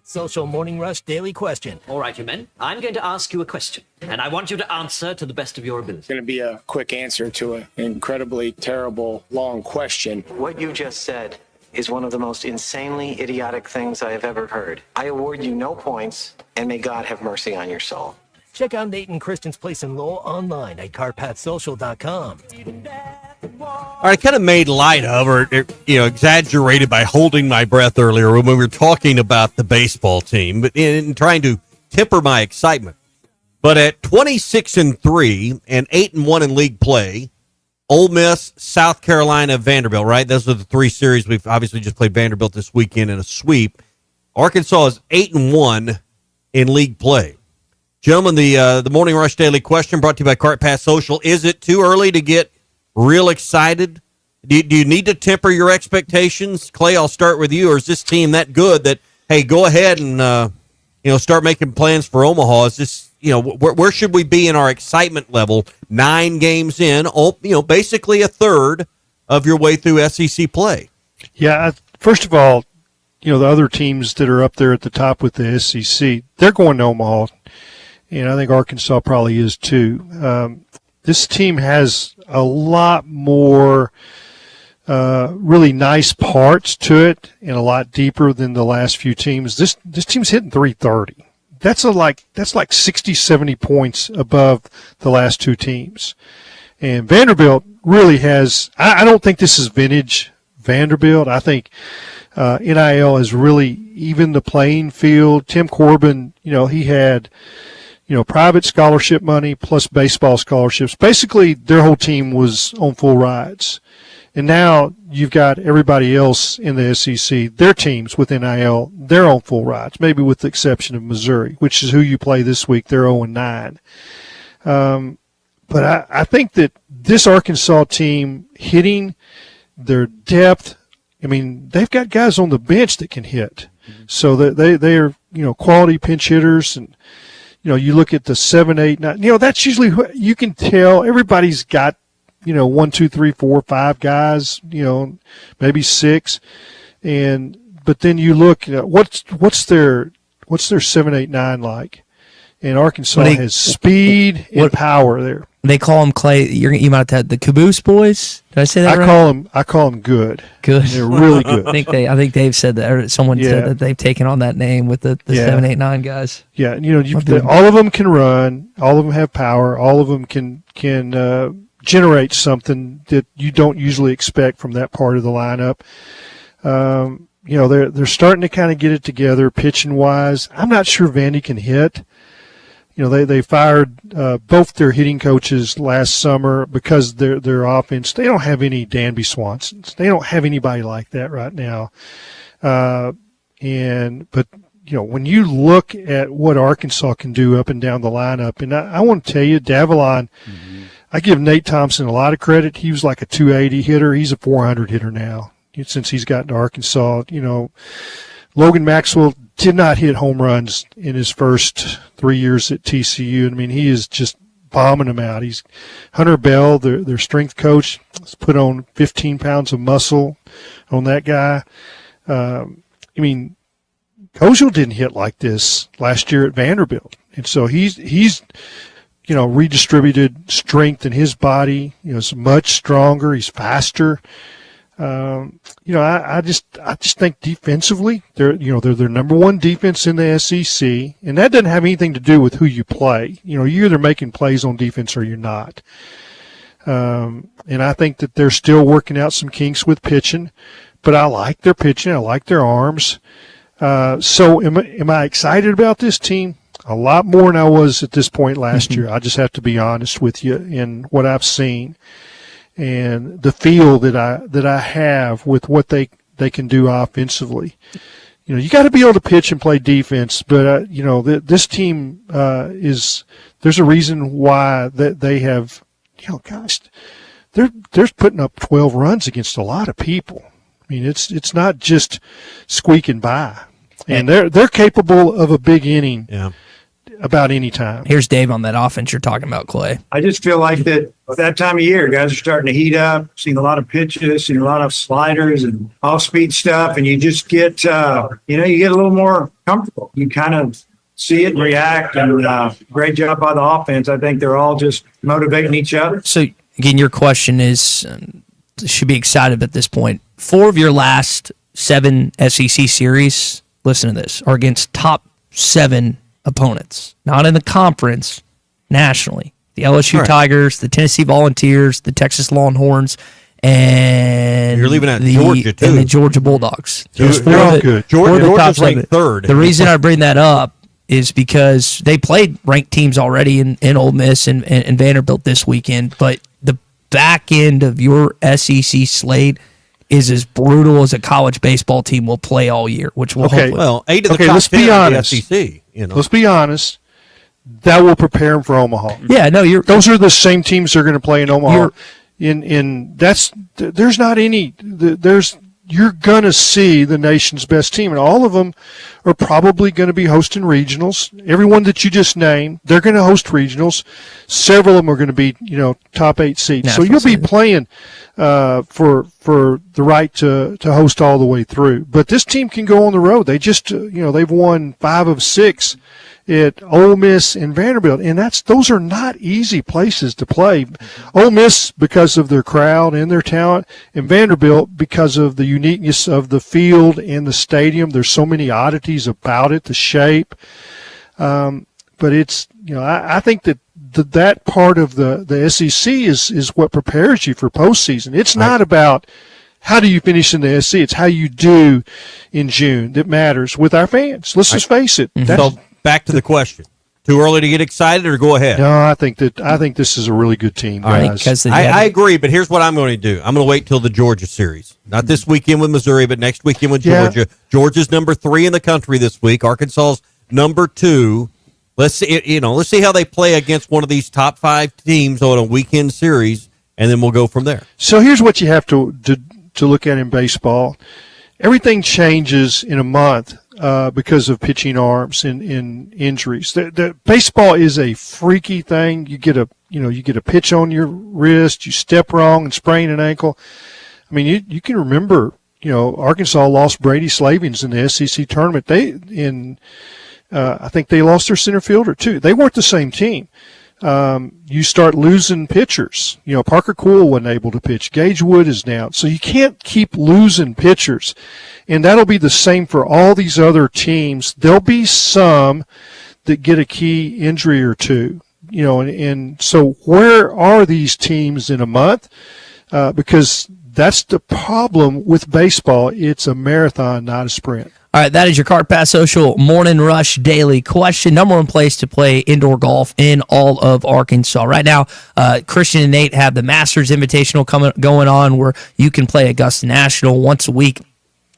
Social Morning Rush Daily Question. All right, you men. I'm going to ask you a question, and I want you to answer to the best of your ability. It's going to be a quick answer to an incredibly terrible, long question. What you just said is one of the most insanely idiotic things I have ever heard. I award you no points, and may God have mercy on your soul. Check out Nate and Kristen's Place in Lowell online at carpathsocial.com. All right, I kind of made light of or exaggerated by holding my breath earlier when we were talking about the baseball team, but in trying to temper my excitement. But at 26-3 and 8-1 in league play, Ole Miss, South Carolina, Vanderbilt, right? Those are the three series. We've obviously just played Vanderbilt this weekend in a sweep. Arkansas is 8-1 in league play. Gentlemen, the Morning Rush Daily Question brought to you by Cart Pass Social. Is it too early to get real excited? Do you need to temper your expectations? Clay, I'll start with you. Or is this team that good that, hey, go ahead and start making plans for Omaha? Is this, where should we be in our excitement level? 9 games in, basically a third of your way through SEC play. Yeah, first of all, the other teams that are up there at the top with the SEC, they're going to Omaha. And I think Arkansas probably is too. This team has a lot more really nice parts to it and a lot deeper than the last few teams. This team's hitting 330. That's like 60, 70 points above the last two teams. And Vanderbilt really has – I don't think this is vintage Vanderbilt. I think NIL has really evened the playing field. Tim Corbin, he had – private scholarship money plus baseball scholarships. Basically, their whole team was on full rides. And now you've got everybody else in the SEC, their teams with NIL, they're on full rides, maybe with the exception of Missouri, which is who you play this week. They're 0-9. But I think that this Arkansas team hitting their depth, they've got guys on the bench that can hit. So they are, quality pinch hitters. And you look at the 7, 8, 9. That's usually you can tell. Everybody's got 1, 2, 3, 4, 5 guys. Maybe 6. But then you look. What's their 7, 8, 9 like? And Arkansas has speed and power there. They call them, Clay. You might have the Caboose Boys. Did I say that right? I call them good. Good. They're really good. I think Dave said that, or someone said that they've taken on that name with the 7, 8, 9 guys. Yeah, all of them can run. All of them have power. All of them can generate something that you don't usually expect from that part of the lineup. They're starting to kind of get it together pitching wise. I'm not sure Vandy can hit. They fired both their hitting coaches last summer because their offense, they don't have any Danby Swansons. They don't have anybody like that right now. But when you look at what Arkansas can do up and down the lineup, and I want to tell you, Davalon, I give Nate Thompson a lot of credit. He was like a 280 hitter. He's a 400 hitter now since he's gotten to Arkansas. Logan Maxwell did not hit home runs in his first 3 years at TCU. He is just bombing them out. He's Hunter Bell, their strength coach, has put on 15 pounds of muscle on that guy. Kozel didn't hit like this last year at Vanderbilt. And so he's redistributed strength in his body. He's much stronger. He's faster. I just think defensively, they're their number one defense in the SEC, and that doesn't have anything to do with who you play. You're either making plays on defense or you're not. And I think that they're still working out some kinks with pitching, but I like their pitching. I like their arms. So am I excited about this team? A lot more than I was at this point last year. I just have to be honest with you in what I've seen and the feel that I have with what they can do offensively. You got to be able to pitch and play defense, but this team there's a reason why that they have, gosh, they're putting up 12 runs against a lot of people. I mean, it's not just squeaking by, and they're capable of a big inning. Yeah. About any time. Here's Dave on that offense you're talking about, Clay. I just feel like that time of year, guys are starting to heat up, seeing a lot of pitches, seeing a lot of sliders and off-speed stuff, and you just get, you get a little more comfortable. You kind of see it and react, and great job by the offense. I think they're all just motivating each other. So, again, your question is, should be excited at this point. 4 of your last 7 SEC series, listen to this, are against top 7 opponents, not in the conference, nationally. The LSU Tigers, the Tennessee Volunteers, the Texas Longhorns, and you're leaving out Georgia too, and the Georgia Bulldogs. They're all good. Georgia's ranked 3rd. The reason I bring that up is because they played ranked teams already in Ole Miss and Vanderbilt this weekend, but the back end of your SEC slate is as brutal as a college baseball team will play all year, which will hopefully. Well, 8 of the top 10 of the SEC. Let's be honest. That will prepare them for Omaha. Yeah, no, those are the same teams they're going to play in Omaha. There's not any. You're going to see the nation's best team, and all of them are probably going to be hosting regionals. Everyone that you just named, they're going to host regionals. Several of them are going to be, top 8 seeds. National so you'll be playing for the right to host all the way through. But this team can go on the road. They just, they've won 5 of 6 at Ole Miss and Vanderbilt, and those are not easy places to play. Ole Miss because of their crowd and their talent, and Vanderbilt because of the uniqueness of the field and the stadium. There's so many oddities about it, the shape. But it's, I think that part of the SEC is what prepares you for postseason. It's not about how do you finish in the SEC. It's how you do in June that matters with our fans. Let's just face it. So back to the question. Too early to get excited, or go ahead? No, I think this is a really good team, guys. I agree, but here's what I'm going to do. I'm going to wait till the Georgia series. Not this weekend with Missouri, but next weekend with Georgia. Yeah. Georgia's number 3 in the country this week. Arkansas's number 2. Let's see how they play against one of these top 5 teams on a weekend series, and then we'll go from there. So here's what you have to look at in baseball. Everything changes in a month because of pitching arms and injuries. The baseball is a freaky thing. You get a pitch on your wrist, you step wrong and sprain an ankle. I mean, you can remember, Arkansas lost Brady Slavens in the SEC tournament. I think they lost their center fielder too. They weren't the same team. You start losing pitchers. Parker Cool wasn't able to pitch. Gage Wood is down. So you can't keep losing pitchers. And that'll be the same for all these other teams. There'll be some that get a key injury or two. And so where are these teams in a month? Because that's the problem with baseball. It's a marathon, not a sprint. All right, that is your Cart Pass Social Morning Rush Daily Question. Number 1 place to play indoor golf in all of Arkansas. Right now, Christian and Nate have the Masters Invitational going on where you can play Augusta National once a week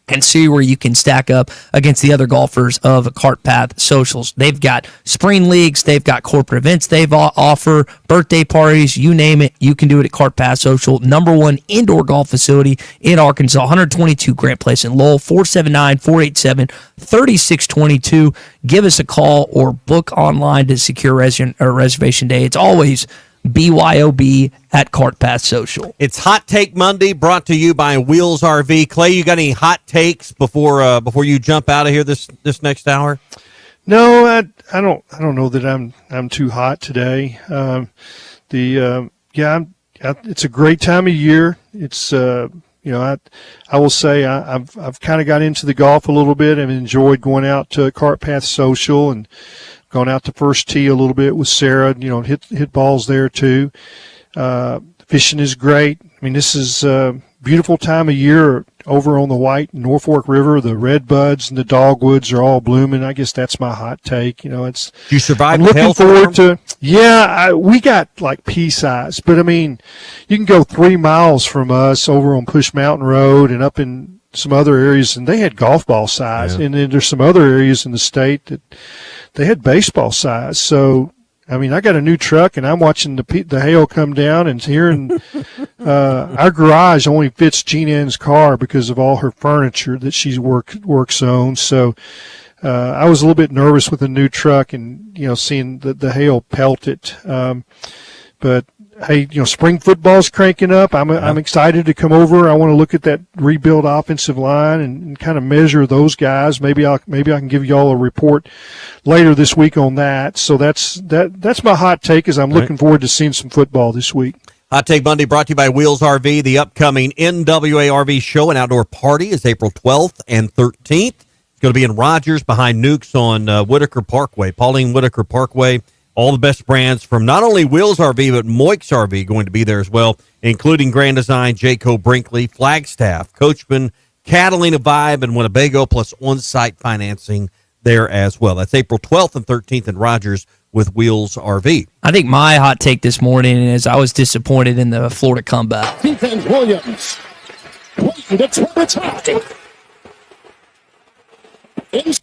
and see where you can stack up against the other golfers of Cart Path Socials. They've got spring leagues, they've got corporate events they've offer, birthday parties, you name it, you can do it at Cart Path Social. Number 1 indoor golf facility in Arkansas, 122 Grant Place in Lowell, 479-487-3622. Give us a call or book online to secure reservation day. It's always BYOB at Cart Path Social. It's Hot Take Monday, brought to you by Wheels RV. Clay, you got any hot takes before you jump out of here this next hour? No, I don't know that I'm too hot today. It's a great time of year. It's I will say I've kind of got into the golf a little bit and enjoyed going out to Cart Path Social and gone out to First Tee a little bit with Sarah. Hit balls there too. Fishing is great. I mean, this is a beautiful time of year over on the White Norfolk River. The red buds and the dogwoods are all blooming. I guess that's my hot take. It's you survived. I'm looking forward to. Yeah, we got like pea size, but I mean, you can go 3 miles from us over on Push Mountain Road and up in some other areas, and they had golf ball size. Yeah. And then there's some other areas in the state that they had baseball size. So, I mean, I got a new truck, and I'm watching the hail come down, and hearing our garage only fits Jean Ann's car because of all her furniture that she works on. So I was a little bit nervous with the new truck and, seeing the hail pelt it. But hey, spring football's cranking up. I'm excited to come over. I want to look at that rebuild offensive line and kind of measure those guys. Maybe I can give y'all a report later this week on that. So that's my hot take, is I'm looking forward to seeing some football this week. Hot Take Monday brought to you by Wheels RV. The upcoming NWA RV show and outdoor party is April 12th and 13th. It's going to be in Rogers behind Nukes on Whitaker Parkway, Pauline Whitaker Parkway. All the best brands from not only Wheels RV, but Moix RV going to be there as well, including Grand Design, Jayco Brinkley, Flagstaff, Coachman, Catalina Vibe, and Winnebago, plus on-site financing there as well. That's April 12th and 13th in Rogers with Wheels RV. I think my hot take this morning is I was disappointed in the Florida comeback. Ethan Williams.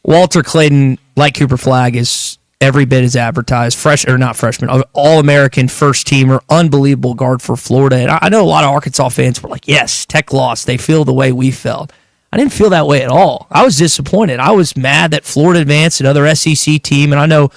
Walter Clayton, like Cooper Flagg, is every bit as advertised. Not freshman, All-American first-teamer, unbelievable guard for Florida. And I know a lot of Arkansas fans were like, yes, Tech lost. They feel the way we felt. I didn't feel that way at all. I was disappointed. I was mad that Florida advanced, another SEC team, and I know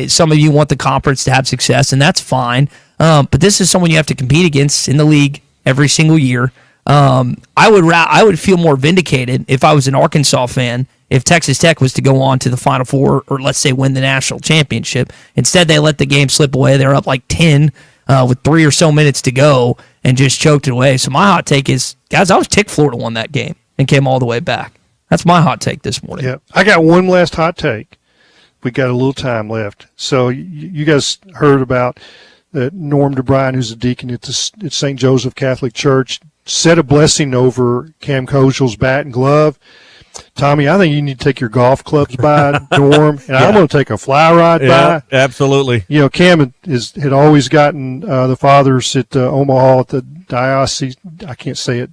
some of you want the conference to have success, and that's fine. But this is someone you have to compete against in the league every single year. I would feel more vindicated if I was an Arkansas fan if Texas Tech was to go on to the Final Four or let's say win the national championship. Instead, they let the game slip away. They were up like 10 with 3 or so minutes to go and just choked it away. So my hot take is, guys, I was ticked Florida won that game and came all the way back. That's my hot take this morning. Yeah, I got one last hot take. We got a little time left. So you guys heard about Norm DeBryan, who's a deacon at St. Joseph Catholic Church, said a blessing over Cam Kozel's bat and glove. Tommy, I think you need to take your golf clubs by, Norm, and I'm going to take a fly ride by. Absolutely. Cam had always gotten the fathers at Omaha at the diocese. I can't say it.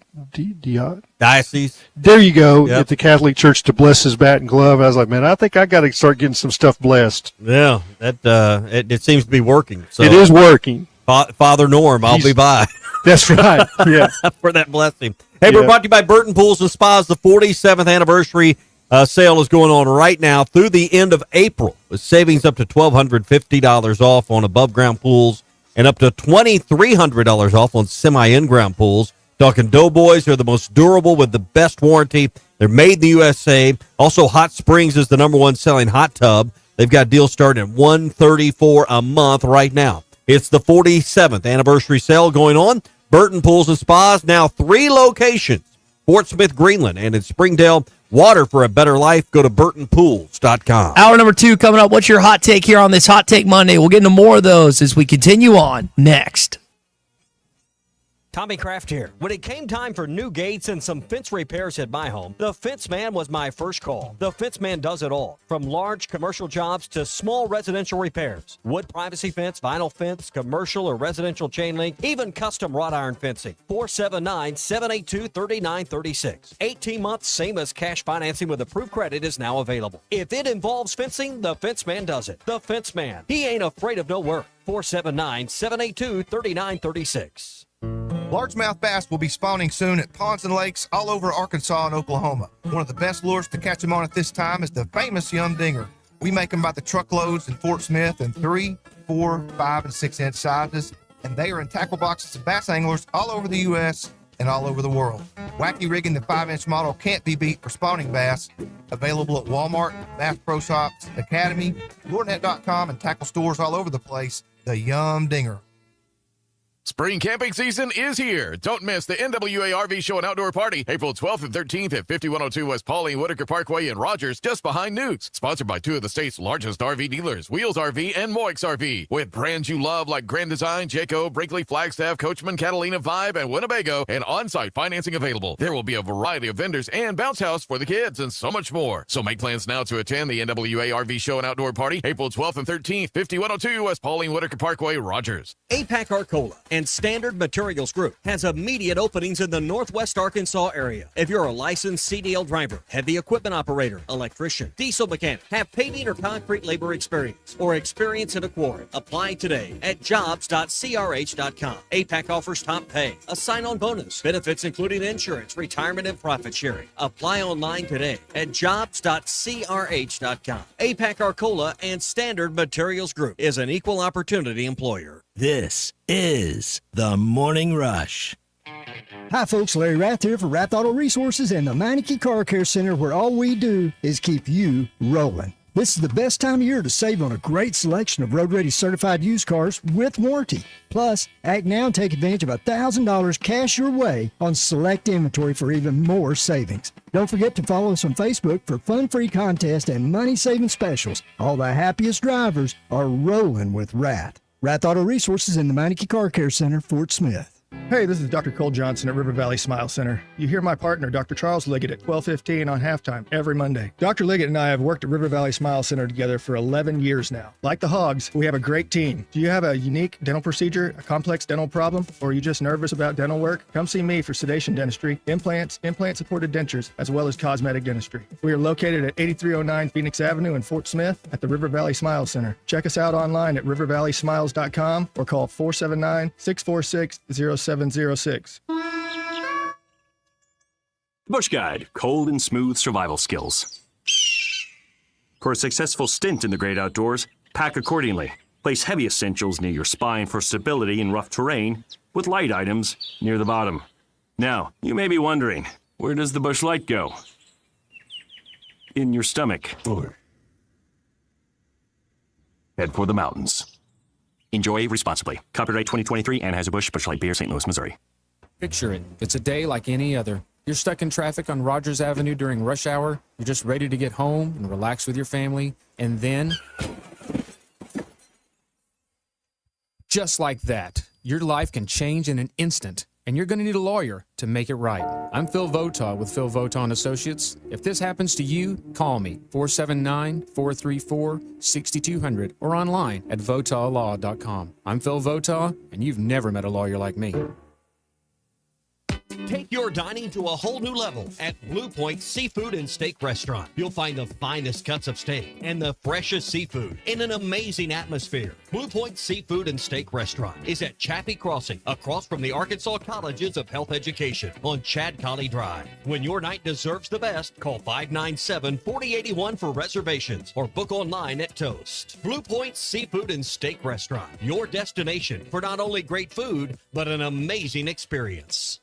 Diocese. There you go, at the Catholic Church to bless his bat and glove. I was like, man, I think I got to start getting some stuff blessed. Yeah, that it seems to be working. So it is working. Father Norm, I'll be by. That's right. Yeah. For that blessing. Hey, we're brought to you by Burton Pools and Spas. The 47th anniversary sale is going on right now through the end of April, with savings up to $1,250 off on above-ground pools and up to $2,300 off on semi-in-ground pools. Talking Doughboys, they're the most durable with the best warranty. They're made in the USA. Also, Hot Springs is the #1 selling hot tub. They've got deals starting at $134 a month right now. It's the 47th anniversary sale going on. Burton Pools and Spas, now 3 locations. Fort Smith, Greenland, and in Springdale. Water for a better life. Go to burtonpools.com. Hour number 2 coming up. What's your hot take here on this Hot Take Monday? We'll get into more of those as we continue on next. Tommy Kraft here. When it came time for new gates and some fence repairs at my home, the Fence Man was my first call. The Fence Man does it all, from large commercial jobs to small residential repairs. Wood privacy fence, vinyl fence, commercial or residential chain link, even custom wrought iron fencing. 479-782-3936. 18 months, same as cash financing with approved credit is now available. If it involves fencing, the Fence Man does it. The Fence Man. He ain't afraid of no work. 479-782-3936. Largemouth bass will be spawning soon at ponds and lakes all over Arkansas and Oklahoma. One of the best lures to catch them on at this time is the famous Young Dinger. We make them by the truckloads in Fort Smith in 3, 4, 5, and 6 inch sizes, and they are in tackle boxes of bass anglers all over the U.S. and all over the world. Wacky rigging the 5-inch model can't be beat for spawning bass. Available at Walmart, Bass Pro Shops, Academy, LureNet.com, and tackle stores all over the place. The Yum Dinger. Spring camping season is here. Don't miss the NWA RV Show and Outdoor Party, April 12th and 13th at 5102 West Pauline Whitaker Parkway in Rogers, just behind Newt's. Sponsored by two of the state's largest RV dealers, Wheels RV and Moix RV. With brands you love like Grand Design, Jayco, Brinkley, Flagstaff, Coachman, Catalina, Vibe, and Winnebago, and on-site financing available. There will be a variety of vendors and bounce house for the kids and so much more. So make plans now to attend the NWA RV Show and Outdoor Party, April 12th and 13th, 5102 West Pauline Whitaker Parkway, Rogers. APAC Arcola and Standard Materials Group has immediate openings in the Northwest Arkansas area. If you're a licensed CDL driver, heavy equipment operator, electrician, diesel mechanic, have paving or concrete labor experience, or experience in a quarry, apply today at jobs.crh.com. APAC offers top pay, a sign-on bonus, benefits including insurance, retirement, and profit sharing. Apply online today at jobs.crh.com. APAC Arcola and Standard Materials Group is an equal opportunity employer. This is the Morning Rush. Hi, folks. Larry Rath here for Rath Auto Resources and the Meineke Car Care Center, where all we do is keep you rolling. This is the best time of year to save on a great selection of road-ready certified used cars with warranty. Plus, act now and take advantage of $1,000 cash your way on select inventory for even more savings. Don't forget to follow us on Facebook for fun-free contests and money-saving specials. All the happiest drivers are rolling with Rath. Rath Auto Resources in the Meineke Car Care Center, Fort Smith. Hey, this is Dr. Cole Johnson at River Valley Smile Center. You hear my partner, Dr. Charles Liggett, at 12:15 on halftime every Monday. Dr. Liggett and I have worked at River Valley Smile Center together for 11 years now. Like the Hogs, we have a great team. Do you have a unique dental procedure, a complex dental problem, or are you just nervous about dental work? Come see me for sedation dentistry, implants, implant-supported dentures, as well as cosmetic dentistry. We are located at 8309 Phoenix Avenue in Fort Smith at the River Valley Smile Center. Check us out online at rivervalleysmiles.com or call 479-646-0706. Bush Guide, cold and smooth survival skills. For a successful stint in the great outdoors, pack accordingly. Place heavy essentials near your spine for stability in rough terrain, with light items near the bottom. Now, you may be wondering, where does the Bush Light go? In your stomach. Head for the mountains. Enjoy responsibly. Copyright 2023 Anheuser-Busch Busch Light Beer, St. Louis, Missouri. Picture it. It's a day like any other. You're stuck in traffic on Rogers Avenue during rush hour. You're just ready to get home and relax with your family. And then, just like that, your life can change in an instant. And you're going to need a lawyer to make it right. I'm Phil Votaw with Phil Votaw & Associates. If this happens to you, call me, 479-434-6200, or online at votawlaw.com. I'm Phil Votaw, and you've never met a lawyer like me. Take your dining to a whole new level at Blue Point Seafood and Steak Restaurant. You'll find the finest cuts of steak and the freshest seafood in an amazing atmosphere. Blue Point Seafood and Steak Restaurant is at Chaffee Crossing, across from the Arkansas Colleges of Health Education on Chad Colley Drive. When your night deserves the best, call 597-4081 for reservations or book online at Toast. Blue Point Seafood and Steak Restaurant, your destination for not only great food, but an amazing experience.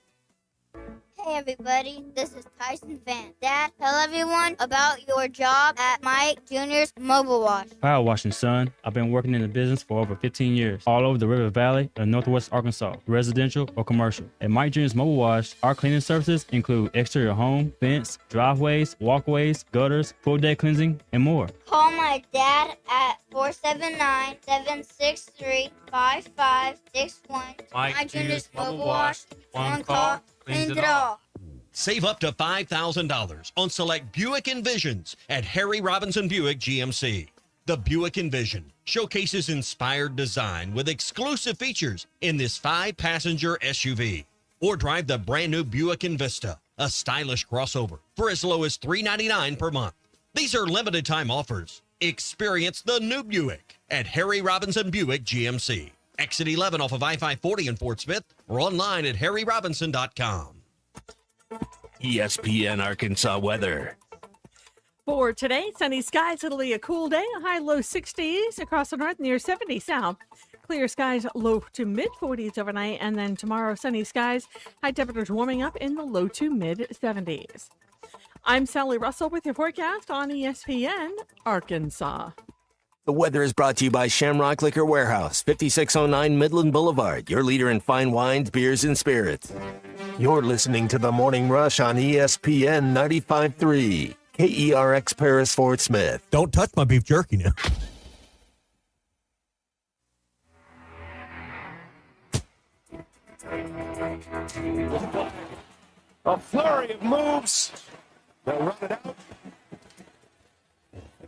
Hey everybody, this is Tyson Van. Dad, tell everyone about your job at Mike Jr.'s Mobile Wash. Power washing, son. I've been working in the business for over 15 years, all over the River Valley and Northwest Arkansas, residential or commercial. At Mike Jr.'s Mobile Wash, our cleaning services include exterior home, fence, driveways, walkways, gutters, full deck cleansing, and more. Call my dad at 479-763-5561. Mike Jr.'s Mobile Wash. One call, cleans it all. Save up to $5,000 on select Buick Envisions at Harry Robinson Buick GMC. The Buick Envision showcases inspired design with exclusive features in this 5-passenger SUV. Or drive the brand new Buick Envista, a stylish crossover, for as low as $399 per month. These are limited time offers. Experience the new Buick at Harry Robinson Buick GMC. Exit 11 off of I-540 in Fort Smith, or online at harryrobinson.com. ESPN Arkansas weather. For today, sunny skies, it'll be a cool day, a high low 60s across the north, near 70 south. Clear skies, low to mid 40s overnight, and then tomorrow, sunny skies, high temperatures warming up in the low to mid 70s. I'm Sally Russell with your forecast on ESPN Arkansas. The weather is brought to you by Shamrock Liquor Warehouse, 5609 Midland Boulevard, your leader in fine wines, beers, and spirits. You're listening to The Morning Rush on ESPN 95.3, KERX Paris, Fort Smith. Don't touch my beef jerky now. A flurry of moves. They'll run it out.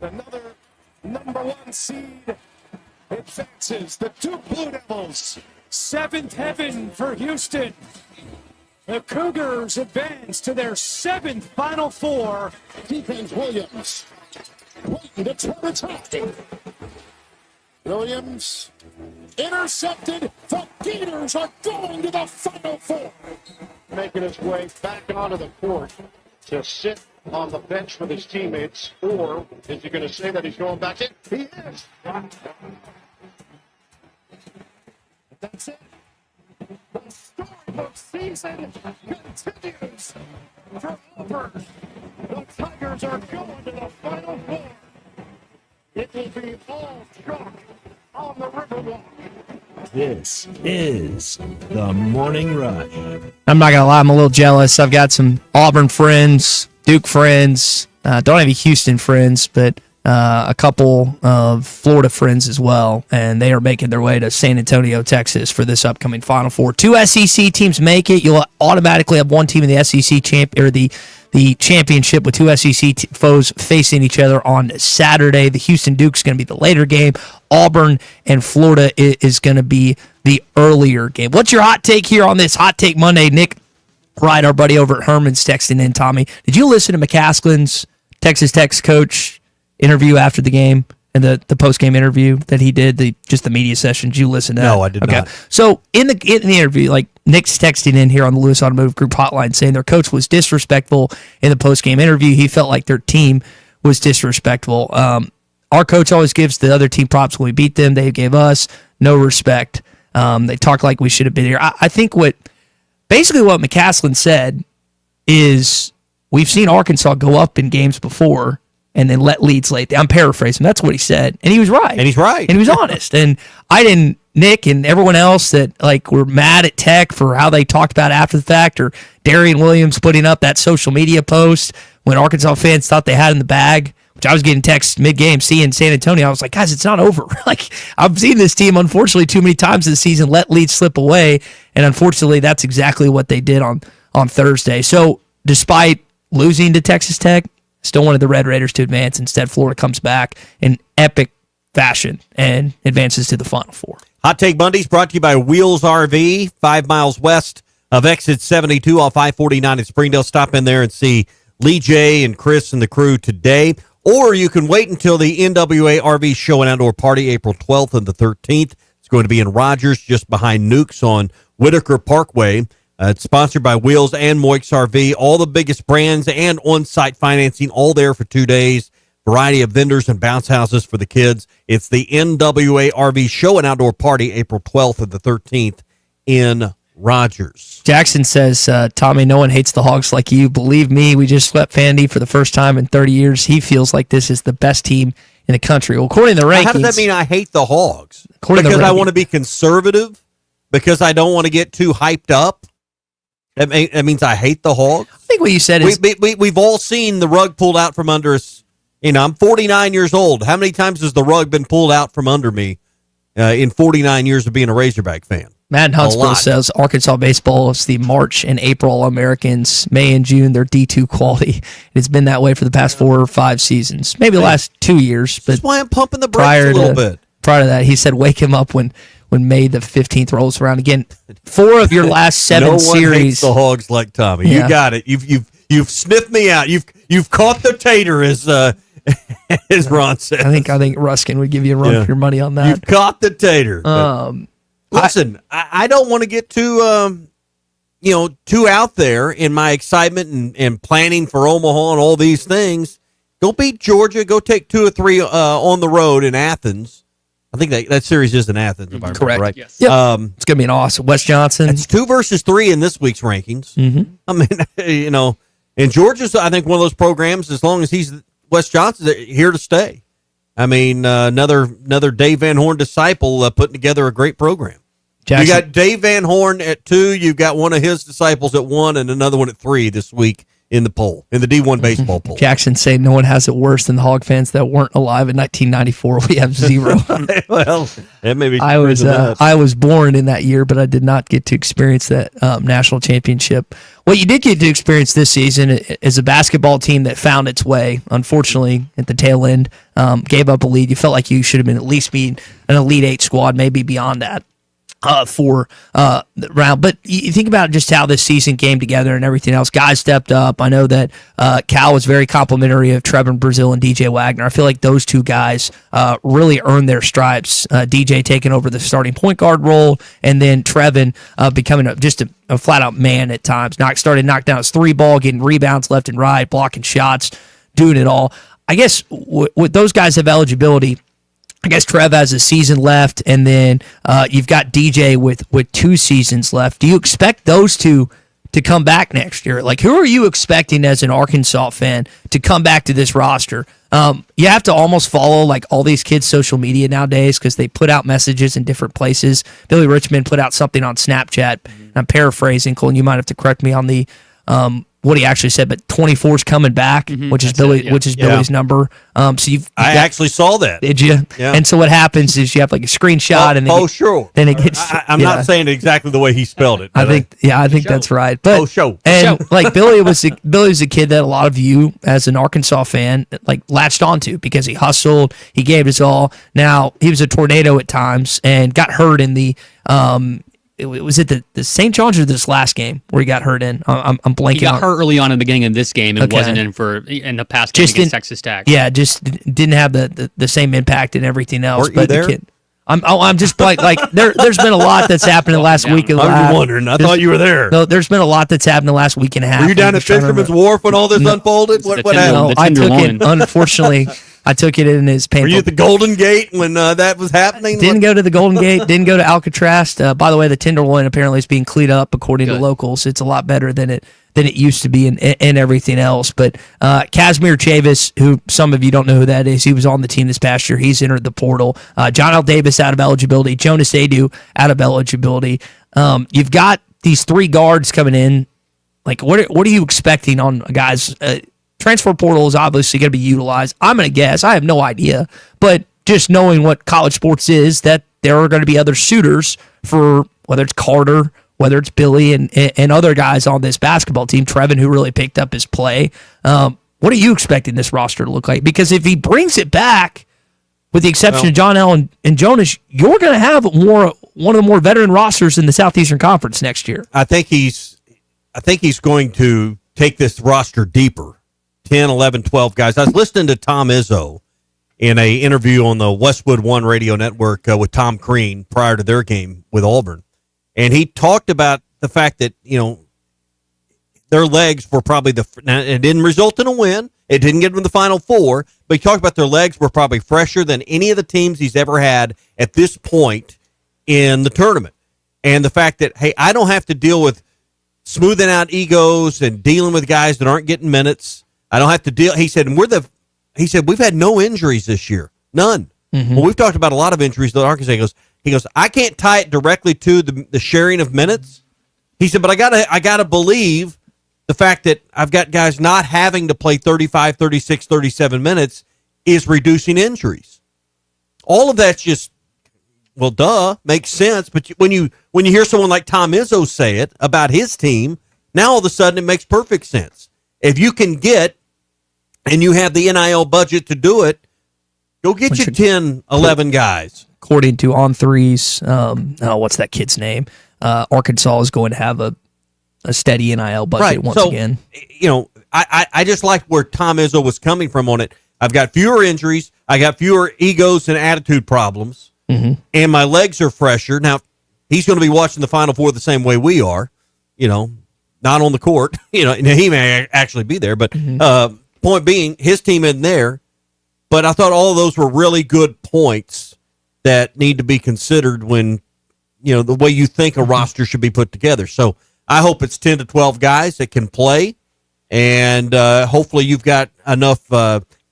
And another number 1 seed advances. The Duke Blue Devils. 7th heaven for Houston. The Cougars advance to their 7th Final Four. Defense Williams. Waiting to turn attack. Williams intercepted. The Gators are going to the Final Four. Making his way back onto the court to sit on the bench with his teammates, or is he going to say that he's going back in? He is. That's it. The storybook season continues for Auburn. The Tigers are going to the Final Four. It will be all chalk on the Riverwalk. This is The Morning Rush. I'm not going to lie, I'm a little jealous. I've got some Auburn friends, Duke friends, don't have any Houston friends, but a couple of Florida friends as well, and they are making their way to San Antonio, Texas for this upcoming Final Four. 2 SEC teams make it. You'll automatically have one team in the SEC the championship with 2 SEC foes facing each other on Saturday. The Houston Duke's going to be the later game. Auburn and Florida is going to be the earlier game. What's your hot take here on this Hot Take Monday? Nick Wright, our buddy over at Herman's, texting in. Tommy, did you listen to McCasklin's Texas Tech's coach interview after the game and the post-game interview that he did, just the media session? Did you listen to that? No, I did not. So in the interview, like Nick's texting in here on the Lewis Automotive Group hotline saying their coach was disrespectful in the post-game interview. He felt like their team was disrespectful. Our coach always gives the other team props when we beat them. They gave us no respect. They talk like we should have been here. I think what McCaslin said is we've seen Arkansas go up in games before and then let leads late. I'm paraphrasing. That's what he said. And he was right. And he's right. And he was honest. And Nick and everyone else that were mad at Tech for how they talked about it after the fact, or Darian Williams putting up that social media post when Arkansas fans thought they had in the bag, which I was getting texts mid-game, seeing San Antonio. I was like, guys, it's not over. I've seen this team, unfortunately, too many times this season let leads slip away. And unfortunately, that's exactly what they did on Thursday. So despite losing to Texas Tech, still wanted the Red Raiders to advance. Instead, Florida comes back in epic fashion and advances to the Final Four. Hot Take Mondays brought to you by Wheels RV, 5 miles west of exit 72 off I-49 in Springdale. Stop in there and see Lee J and Chris and the crew today. Or you can wait until the NWA RV Show and Outdoor Party, April 12th and the 13th. It's going to be in Rogers, just behind Nukes on Whitaker Parkway. It's sponsored by Wheels and Moix RV. All the biggest brands and on-site financing, all there for 2 days. Variety of vendors and bounce houses for the kids. It's the NWA RV Show and Outdoor Party, April 12th and the 13th in Rogers. Jackson says, Tommy, no one hates the Hogs like you. Believe me, we just swept Vandy for the first time in 30 years. He feels like this is the best team in the country. Well, according to the rankings... How does that mean I hate the Hogs? Because I want to be conservative? Because I don't want to get too hyped up? That means I hate the Hogs? I think what you said is... We've all seen the rug pulled out from under us. I'm 49 years old. How many times has the rug been pulled out from under me in 49 years of being a Razorback fan? Matt in Huntsville says Arkansas baseball is the March and April Americans. May and June, they're D2 quality. It's been that way for the past 4 or 5 seasons. Maybe the last 2 years. But that's why I'm pumping the brakes a little bit. Prior to that, he said wake him up when May the 15th rolls around. Again, 4 of your last 7 series. No one hates the Hogs like Tommy. Yeah. You got it. You've sniffed me out. You've caught the tater, as Ron says. I think Ruskin would give you a run for your money on that. You've caught the tater. Listen, I don't want to get too too out there in my excitement and planning for Omaha and all these things. Go beat Georgia. Go take 2 or 3 on the road in Athens. I think that series is in Athens, if I remember right. Yes. Yep. It's going to be an awesome. West Johnson. It's 2 versus 3 in this week's rankings. Mm-hmm. I mean, and Georgia's, I think, one of those programs, as long as he's West Johnson's here to stay. I mean, another Dave Van Horn disciple putting together a great program. Jackson. You got Dave Van Horn at 2. You've got one of his disciples at 1 and another one at 3 this week in the poll, in the D1 baseball poll. Jackson saying no one has it worse than the Hog fans that weren't alive in 1994. We have 0. Well, that may be I was born in that year, but I did not get to experience that national championship. What you did get to experience this season is a basketball team that found its way. Unfortunately, at the tail end, gave up a lead. You felt like you should have been at least being an Elite 8 squad, maybe beyond that. For the round, but you think about just how this season came together and everything else. Guys stepped up. I know that Cal was very complimentary of Trevin Brazil and DJ Wagner. I feel like those two guys really earned their stripes. DJ taking over the starting point guard role, and then Trevin becoming just a flat out man at times. Started knock down his 3 ball, getting rebounds left and right, blocking shots, doing it all. I guess with those guys have eligibility. I guess Trev has a season left, and then you've got DJ with 2 seasons left. Do you expect those two to come back next year? Like, who are you expecting as an Arkansas fan to come back to this roster? You have to almost follow like all these kids' social media nowadays because they put out messages in different places. Billy Richmond put out something on Snapchat. I'm paraphrasing, Cole, and you might have to correct me on the what he actually said, but 24's coming back, which is Billy's number. So I actually saw that. Did you? Yeah. And so what happens is you have like a screenshot, and then sure. Then it gets. I'm not saying exactly the way he spelled it. I think that's right. But like Billy was a kid that a lot of you as an Arkansas fan like latched onto because he hustled, he gave his all. Now he was a tornado at times and got hurt in the was it the St. John's or this last game where he got hurt in? I'm blanking. He got hurt early on in the beginning of this game and wasn't in the past game against Texas Tech. Yeah, just didn't have the same impact and everything else. Weren't you there? The kid, I'm just like there's been a lot that's happened in the last week. I was wondering. I thought you were there. No, there's been a lot that's happened in the last week and a half. Were you down at Fisherman's Wharf when all this unfolded? What happened? No, I took it. Unfortunately, I took it in his painful. Were you at the Golden Gate when that was happening? Didn't go to the Golden Gate. Didn't go to Alcatraz. By the way, the Tenderloin apparently is being cleaned up according to locals. It's a lot better than it used to be and everything else. But Casimir Chavis, who some of you don't know who that is, he was on the team this past year. He's entered the portal. John L. Davis out of eligibility. Jonas Adu out of eligibility. You've got these 3 guards coming in. Like, what are you expecting on guys? Transfer portal is obviously going to be utilized. I'm going to guess. I have no idea. But just knowing what college sports is, that there are going to be other suitors for whether it's Carter, whether it's Billy, and other guys on this basketball team. Trevin, who really picked up his play. What are you expecting this roster to look like? Because if he brings it back, with the exception of John L. and Jonas, you're going to have one of the more veteran rosters in the Southeastern Conference next year. I think he's going to take this roster deeper. 10, 11, 12 guys. I was listening to Tom Izzo in an interview on the Westwood One radio network with Tom Crean prior to their game with Auburn. And he talked about the fact that, their legs were probably now it didn't result in a win. It didn't get them to the Final Four, but he talked about their legs were probably fresher than any of the teams he's ever had at this point in the tournament. And the fact that, hey, I don't have to deal with smoothing out egos and dealing with guys that aren't getting minutes. I don't have to deal. He said, we've had no injuries this year. None. Mm-hmm. Well, we've talked about a lot of injuries that Arkansas. He goes, I can't tie it directly to the sharing of minutes. He said, but I gotta believe the fact that I've got guys not having to play 35, 36, 37 minutes is reducing injuries. All of that's just, well, duh, makes sense. But when you hear someone like Tom Izzo say it about his team, now all of a sudden it makes perfect sense. If you can get, and you have the NIL budget to do it, go get you 10, 11 guys. According to On Three's, what's that kid's name? Arkansas is going to have a steady NIL budget once again. I just like where Tom Izzo was coming from on it. I've got fewer injuries. I got fewer egos and attitude problems. Mm-hmm. And my legs are fresher. Now, he's going to be watching the Final Four the same way we are, not on the court. He may actually be there, but point being, his team isn't there. But I thought all of those were really good points that need to be considered when, the way you think a roster should be put together. So I hope it's 10 to 12 guys that can play, and hopefully you've got enough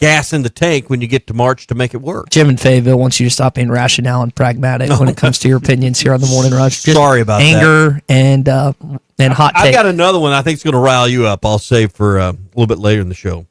gas in the tank when you get to March to make it work. Jim in Fayetteville wants you to stop being rational and pragmatic when it comes to your opinions here on the Morning Rush. Just sorry about anger and hot take. I've got another one I think is going to rile you up. I'll save for a little bit later in the show.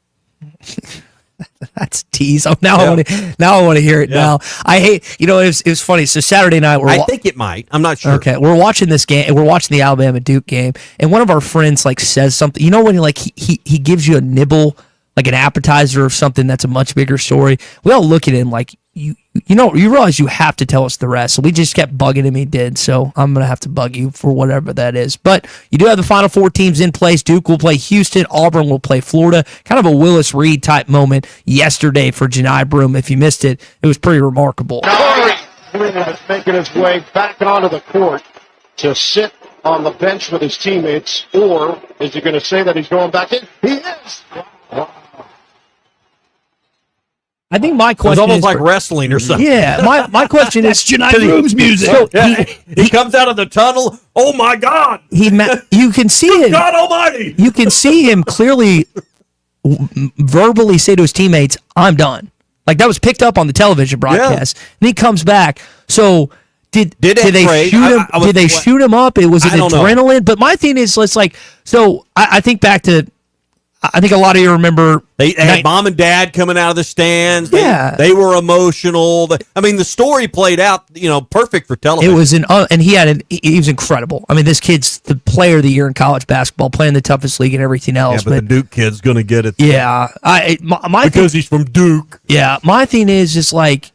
That's tease. Oh, now I want to hear it. Now I hate. It was funny. So Saturday night, I think it might. I'm not sure. Okay, we're watching this game, and we're watching the Alabama Duke game, and one of our friends says something. When he gives you a nibble, like an appetizer of something that's a much bigger story. We all look at him like you realize you have to tell us the rest. So we just kept bugging him. He did. So I'm gonna have to bug you for whatever that is. But you do have the Final Four teams in place. Duke will play Houston. Auburn will play Florida. Kind of a Willis Reed type moment yesterday for Janai Broome. If you missed it, it was pretty remarkable. Broome is making his way back onto the court to sit on the bench with his teammates, or is he going to say that he's going back in? He is. I think my question is almost is like wrestling or something. Yeah, my question is Janai Broome's music. So he comes out of the tunnel. Oh my God! You can see him. God Almighty! You can see him clearly verbally say to his teammates, "I'm done." Like that was picked up on the television broadcast. And he comes back. So did they shoot him? Did they shoot him up? Was it adrenaline? But my thing is, I think back to. I think a lot of you remember they had mom and dad coming out of the stands. They were emotional. The story played out, perfect for television. It was and he was incredible. I mean, this kid's the player of the year in college basketball, playing the toughest league and everything else. Yeah, but the Duke kid's going to get it. Yeah, because he's from Duke. Yeah, my thing is just like,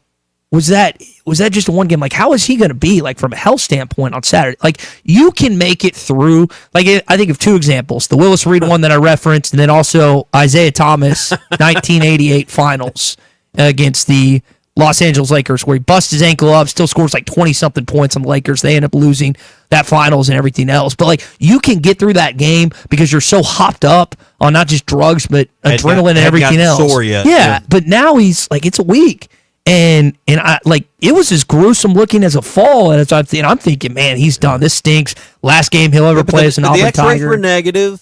was that just a one game? Like, how is he going to be from a health standpoint on Saturday? Like, you can make it through. I think of two examples: the Willis Reed one that I referenced, and then also Isaiah Thomas, 1988 finals against the Los Angeles Lakers, where he busts his ankle up, still scores 20-something points on the Lakers. They end up losing that finals and everything else. But you can get through that game because you're so hopped up on not just drugs but adrenaline and everything else. Sore yet. Yeah, but now he's it's a week. And I it was as gruesome looking as a fall, and I'm thinking, man, he's done. This stinks. Last game he'll ever play as an Auburn Tiger. The X-rays were negative.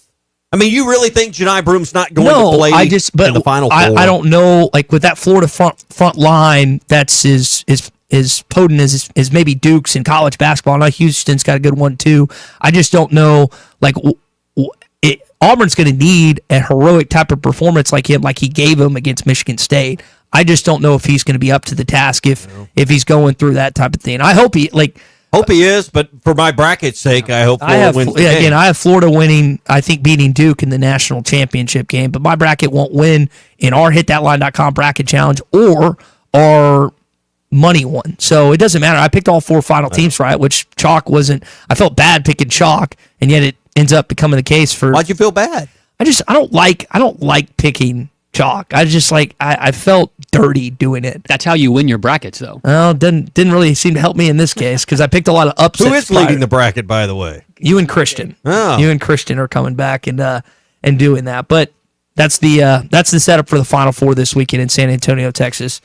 You really think Janai Broome's not going to play in the Final Four? I don't know. With that Florida front line, that's as potent as maybe Duke's in college basketball. I know Houston's got a good one too. I just don't know. Auburn's going to need a heroic type of performance like him, like he gave him against Michigan State. I just don't know if he's going to be up to the task if he's going through that type of thing. I hope he is, but for my bracket's sake, I hope Florida wins the game. Again, I have Florida winning, I think beating Duke in the national championship game, but my bracket won't win in our hitthatline.com bracket challenge or our money one. So it doesn't matter. I picked all four final teams right, which chalk wasn't. I felt bad picking chalk, and yet it ends up becoming the case for. Why'd you feel bad? I don't like picking chalk. I felt dirty doing it. That's how you win your brackets, though. Well, didn't really seem to help me in this case because I picked a lot of upsets. Who is leading the bracket, by the way? You and Christian. Oh. You and Christian are coming back and doing that. But that's the setup for the Final Four this weekend in San Antonio, Texas,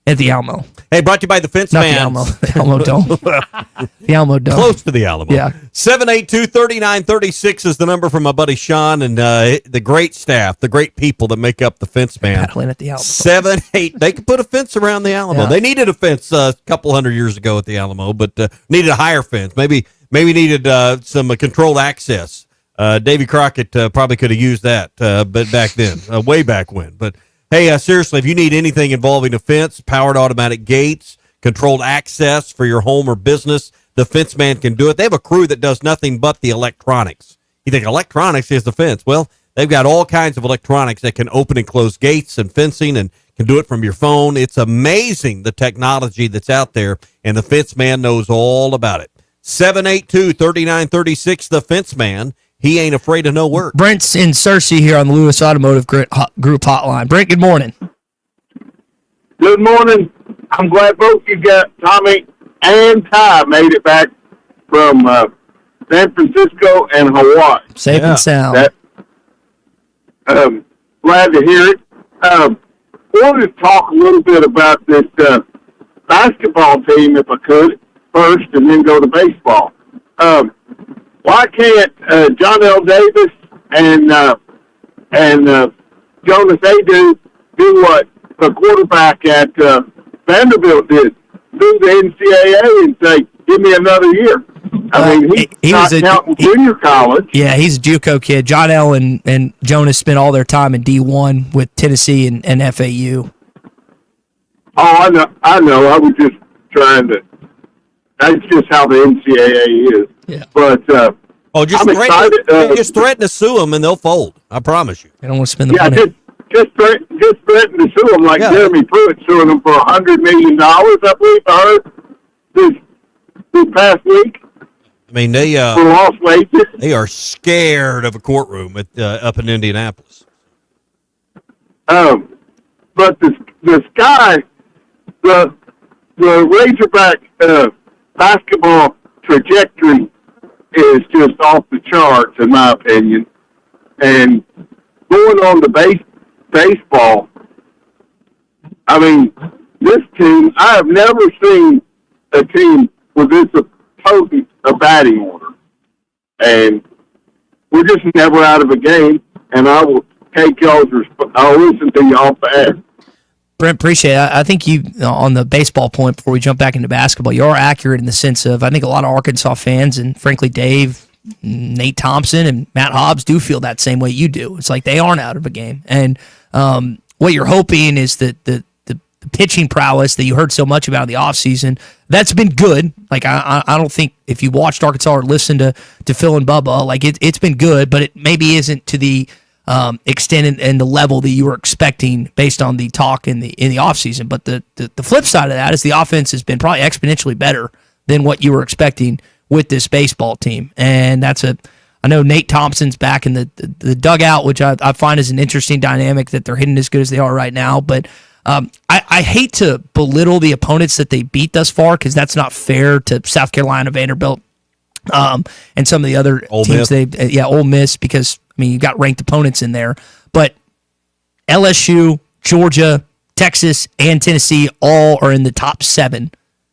at the Alamo. Hey, brought to you by the Fence Not Man. the Alamo Dome. The Alamo Dome. Close to the Alamo. Yeah. 782-3936 is the number from my buddy Sean and the great staff, the great people that make up the Fence Man. Battling at the Alamo. 7-8. They could put a fence around the Alamo. Yeah. They needed a fence a couple hundred years ago at the Alamo, but needed a higher fence. Maybe needed some controlled access. Davy Crockett probably could have used that, but back then, way back when. But hey, seriously, if you need anything involving a fence, powered automatic gates, controlled access for your home or business, the Fence Man can do it. They have a crew that does nothing but the electronics. You think electronics is the fence? Well, they've got all kinds of electronics that can open and close gates and fencing and can do it from your phone. It's amazing the technology that's out there, and the Fence Man knows all about it. 782-3936, the Fence Man. He ain't afraid of no work. Brent's in Searcy here on the Lewis Automotive Group Hotline. Brent, good morning. Good morning. I'm glad both you got Tommy and Ty made it back from San Francisco and Hawaii. Safe and sound. Glad to hear it. Wanted to talk a little bit about this basketball team, if I could, first, and then go to baseball. Why can't John L. Davis and Jonas Adu do what the quarterback at Vanderbilt did, do the NCAA and say, give me another year. I mean, he's not counting junior college. Yeah, he's a JUCO kid. John L. and Jonas spent all their time in D1 with Tennessee and FAU. Oh, I know. I was just trying to. That's just how the NCAA is. Yeah. But just threaten to sue them and they'll fold. I promise you. They don't want to spend the money. Just threaten to sue them like Jeremy Pruitt suing them for $100 million. I believe I heard this past week. I mean, they are scared of a courtroom up in Indianapolis. But the Sky, the Razorback basketball trajectory is just off the charts, in my opinion. And going on to baseball, I mean, this team, I have never seen a team with this potent a batting order. And we're just never out of a game, and I will take y'all's I'll listen to you off the air. Brent, appreciate it. I think you, on the baseball point, before we jump back into basketball, you are accurate in the sense of, I think a lot of Arkansas fans, and frankly, Dave, Nate Thompson, and Matt Hobbs do feel that same way you do. It's like they aren't out of a game. And what you're hoping is that the pitching prowess that you heard so much about in the offseason, that's been good. Like, I don't think if you watched Arkansas or listened to Phil and Bubba, like it's been good, but it maybe isn't to the extent and the level that you were expecting based on the talk in the offseason. But the flip side of that is the offense has been probably exponentially better than what you were expecting with this baseball team. And I know Nate Thompson's back in the dugout, which I find is an interesting dynamic that they're hitting as good as they are right now. But I hate to belittle the opponents that they beat thus far, because that's not fair to South Carolina, Vanderbilt, and some of the other teams. Ole Miss, because I mean, you got ranked opponents in there, but LSU, Georgia, Texas, and Tennessee all are in the top 7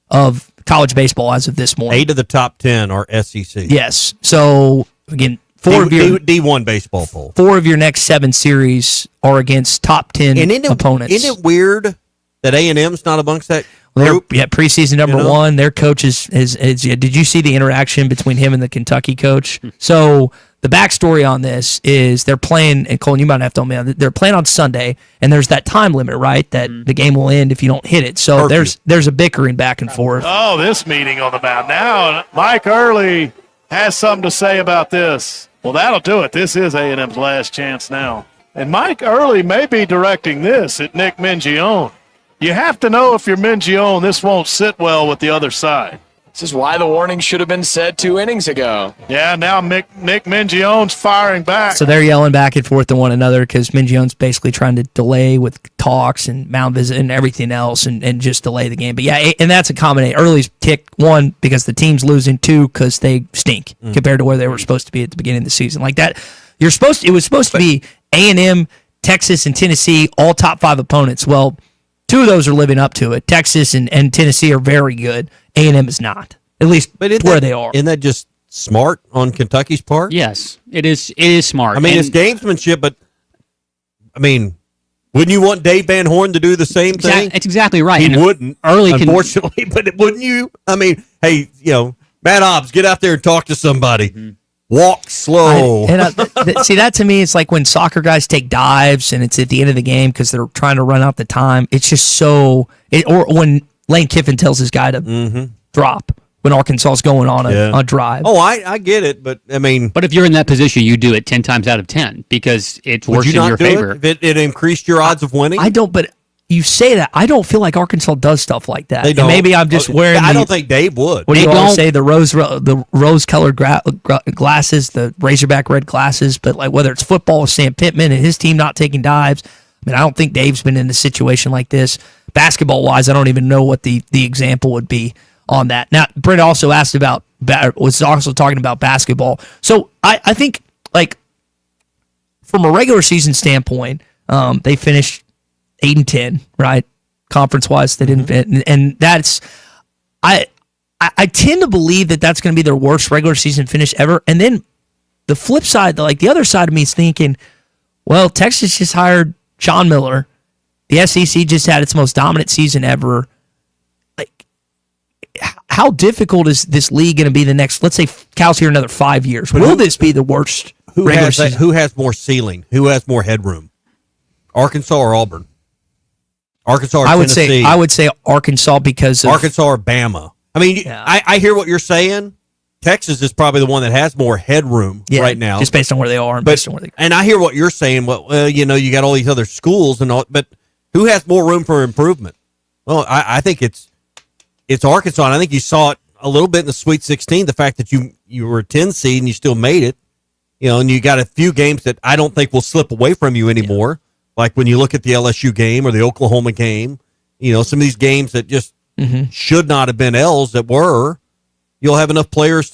of college baseball as of this morning. 8 of the top 10 are SEC. Yes. So again, 4 of your D1 baseball poll. 4 of your next 7 series are against top 10 opponents. Isn't it weird that A&M's not amongst that group? Preseason number 1. Their coach is did you see the interaction between him and the Kentucky coach? So the backstory on this is they're playing, and Colin, you might have to tell me, they're playing on Sunday, and there's that time limit, right? That the game will end if you don't hit it. So there's a bickering back and forth. Oh, this meeting on the mound. Now, Mike Early has something to say about this. Well, that'll do it. This is A&M's last chance now. And Mike Early may be directing this at Nick Mingione. You have to know if you're Mingione, this won't sit well with the other side. This is why the warning should have been said 2 innings ago. Yeah, now Nick Mingione's firing back. So they're yelling back and forth to one another because Mingione's basically trying to delay with talks and mound visit and everything else and just delay the game. But yeah, and that's a combination. Early's ticked, 1, because the team's losing, 2, because they stink compared to where they were supposed to be at the beginning of the season. Like that, it was supposed to be A&M, Texas, and Tennessee, all top 5 opponents. Well, 2 of those are living up to it. Texas and Tennessee are very good. A&M is not, at least where they are. Isn't that just smart on Kentucky's part? Yes, it is. It is smart. I mean, it's gamesmanship, but I mean, wouldn't you want Dave Van Horn to do the same thing? It's exactly right. He wouldn't, unfortunately, but wouldn't you? I mean, hey, Matt Hobbs, get out there and talk to somebody. Mm-hmm. Walk slow. See, that to me, it's like when soccer guys take dives and it's at the end of the game because they're trying to run out the time. It's just or when Lane Kiffin tells his guy to drop when Arkansas is going on a drive. Oh, I get it, but I mean, but if you're in that position, you do it 10 times out of 10 because it's works in your favor. It increased your odds of winning. I don't, but you say that. I don't feel like Arkansas does stuff like that. They don't. And maybe I'm just wearing. I don't think Dave would. What do you all say? The rose-colored glasses, the Razorback red glasses. But like whether it's football with Sam Pittman and his team not taking dives. I mean, I don't think Dave's been in a situation like this. Basketball-wise, I don't even know what the example would be on that. Now, Brent also asked about, was also talking about basketball. So I think, like, from a regular season standpoint, they finished 8-10, right? Conference-wise, they didn't, and that's, I tend to believe that that's going to be their worst regular season finish ever. And then the flip side, like the other side of me is thinking, well, Texas just hired John Miller, The SEC just had its most dominant season ever. Like, how difficult is this league going to be the next? Let's say Cal's here another 5 years. Will this be the worst? Who has more ceiling? Who has more headroom? Arkansas or Auburn? Arkansas or Tennessee? I would say Arkansas because of Arkansas or Bama. I mean, I hear what you're saying. Texas is probably the one that has more headroom right now, just based on where they are and based on where they. And I hear what you're saying. Well, you got all these other schools and all, but who has more room for improvement? Well, I think it's Arkansas. And I think you saw it a little bit in the Sweet 16. The fact that you were a 10 seed and you still made it, and you got a few games that I don't think will slip away from you anymore. Like when you look at the LSU game or the Oklahoma game, some of these games that just should not have been L's that were. You'll have enough players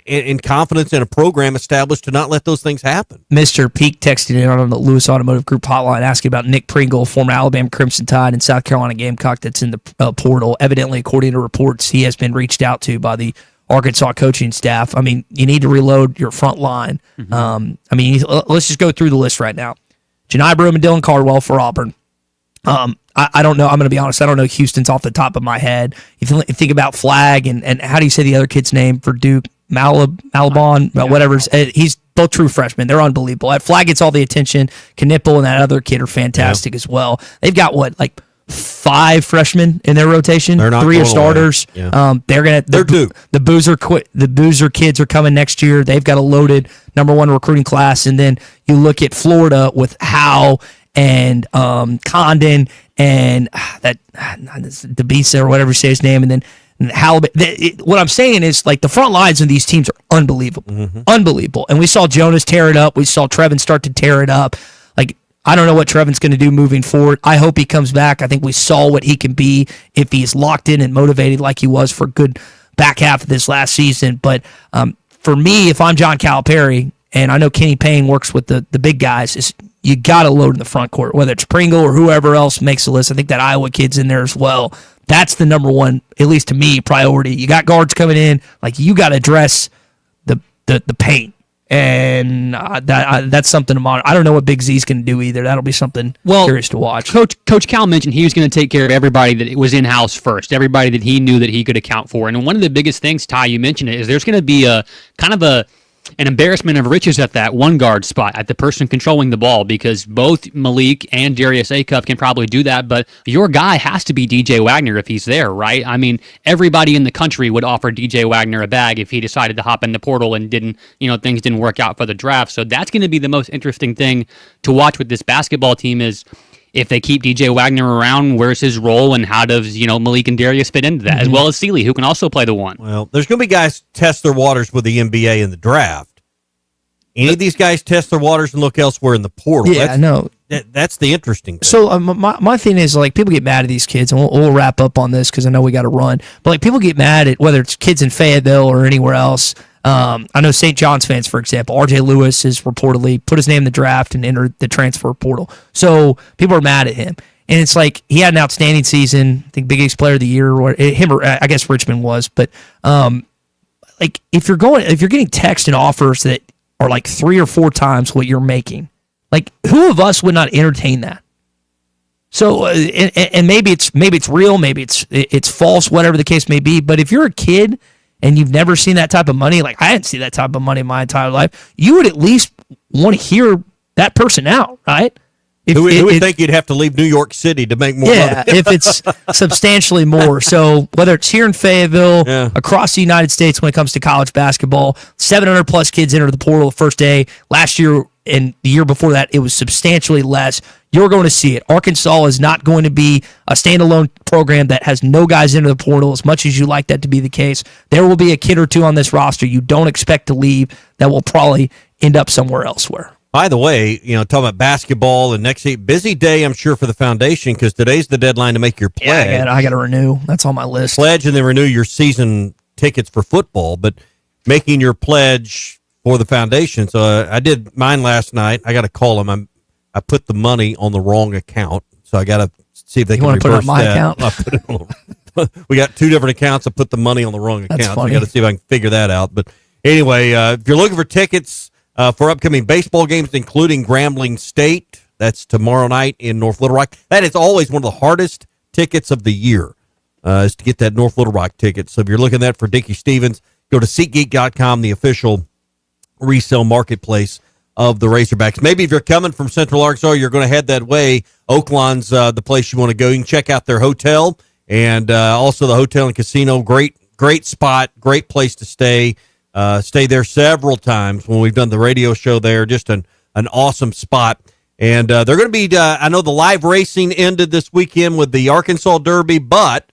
in confidence in a program established to not let those things happen. Mr. Peak texted in on the Lewis Automotive Group hotline asking about Nick Pringle, former Alabama Crimson Tide and South Carolina Gamecock that's in the portal. Evidently, according to reports, he has been reached out to by the Arkansas coaching staff. I mean, you need to reload your front line. Let's just go through the list right now. Janai Broom and Dylan Cardwell for Auburn. I don't know. I'm going to be honest. I don't know Houston's off the top of my head. If you think about Flag and how do you say the other kid's name for Duke? Malabon, whatever. He's both true freshmen. They're unbelievable. At Flag gets all the attention. Knipple and that other kid are fantastic as well. They've got 5 freshmen in their rotation. They're not 3 are starters. Yeah. They're due. The Boozer kids are coming next year. They've got a loaded number 1 recruiting class. And then you look at Florida with Howe and Condon and DeBisa or whatever you say his name, and then what I'm saying is the front lines of these teams are unbelievable, unbelievable. And we saw Jonas tear it up. We saw Trevin start to tear it up. I don't know what Trevin's going to do moving forward. I hope he comes back. I think we saw what he can be if he's locked in and motivated like he was for a good back half of this last season. But for me, if I'm John Calipari, and I know Kenny Payne works with the big guys, you got to load in the front court, whether it's Pringle or whoever else makes the list. I think that Iowa kid's in there as well. That's the number 1, at least to me, priority. You got guards coming in. You got to address the paint. And that's something to monitor. I don't know what Big Z's going to do either. That'll be something curious to watch. Coach Cal mentioned he was going to take care of everybody that was in-house first, everybody that he knew that he could account for. And one of the biggest things, Ty, you mentioned it, is there's going to be a kind of an embarrassment of riches at that one guard spot, at the person controlling the ball, because both Malik and Darius Acup can probably do that, but your guy has to be DJ Wagner if he's there, right? I mean, everybody in the country would offer DJ Wagner a bag if he decided to hop in the portal and things didn't work out for the draft. So that's going to be the most interesting thing to watch with this basketball team is if they keep DJ Wagner around, where's his role and how does, Malik and Darius fit into that, as well as Sealy, who can also play the 1. Well, there's going to be guys test their waters with the NBA in the draft. Any of these guys test their waters and look elsewhere in the portal. Yeah, that's the interesting thing. So my thing is, people get mad at these kids, and we'll wrap up on this because I know we got to run. But people get mad at whether it's kids in Fayetteville or anywhere else. I know St. John's fans, for example, R.J. Lewis has reportedly put his name in the draft and entered the transfer portal. So people are mad at him. And it's he had an outstanding season. I think Big East Player of the Year, or him, or I guess Richmond was. But if you're getting text and offers that are 3 or 4 times what you're making, who of us would not entertain that? So and maybe it's real, maybe it's false, whatever the case may be. But if you're a kid and you've never seen that type of money, I hadn't seen that type of money in my entire life, you would at least want to hear that person out, right? Who would think you'd have to leave New York City to make more money? Yeah, if it's substantially more. So whether it's here in Fayetteville, across the United States when it comes to college basketball, 700-plus kids enter the portal the first day. Last year and the year before that, it was substantially less. You're going to see it. Arkansas is not going to be a standalone program that has no guys into the portal, as much as you like that to be the case. There will be a kid or two on this roster you don't expect to leave that will probably end up somewhere elsewhere. By the way, talking about basketball and next busy day, I'm sure, for the foundation, because today's the deadline to make your pledge. Yeah, I got to renew. That's on my list. Pledge and then renew your season tickets for football, but making your pledge for the foundation. So I did mine last night. I got to call them. I put the money on the wrong account, so I got to see if they can reverse that. You want to put it on my account? We got 2 different accounts. I put the money on the wrong account. So I got to see if I can figure that out. But anyway, if you're looking for tickets for upcoming baseball games, including Grambling State, That's tomorrow night in North Little Rock. That is always one of the hardest tickets of the year, is to get that North Little Rock ticket. So if you're looking at that for Dickie Stevens, go to SeatGeek.com, the official resale marketplace of the Razorbacks. Maybe if you're coming from Central Arkansas, you're going to head that way. Oaklawn's the place you want to go. You can check out their hotel and also the hotel and casino. Great spot, great place to stay. Stay there several times when we've done the radio show there. Just an awesome spot. And they're going to be, I know the live racing ended this weekend with the Arkansas Derby, but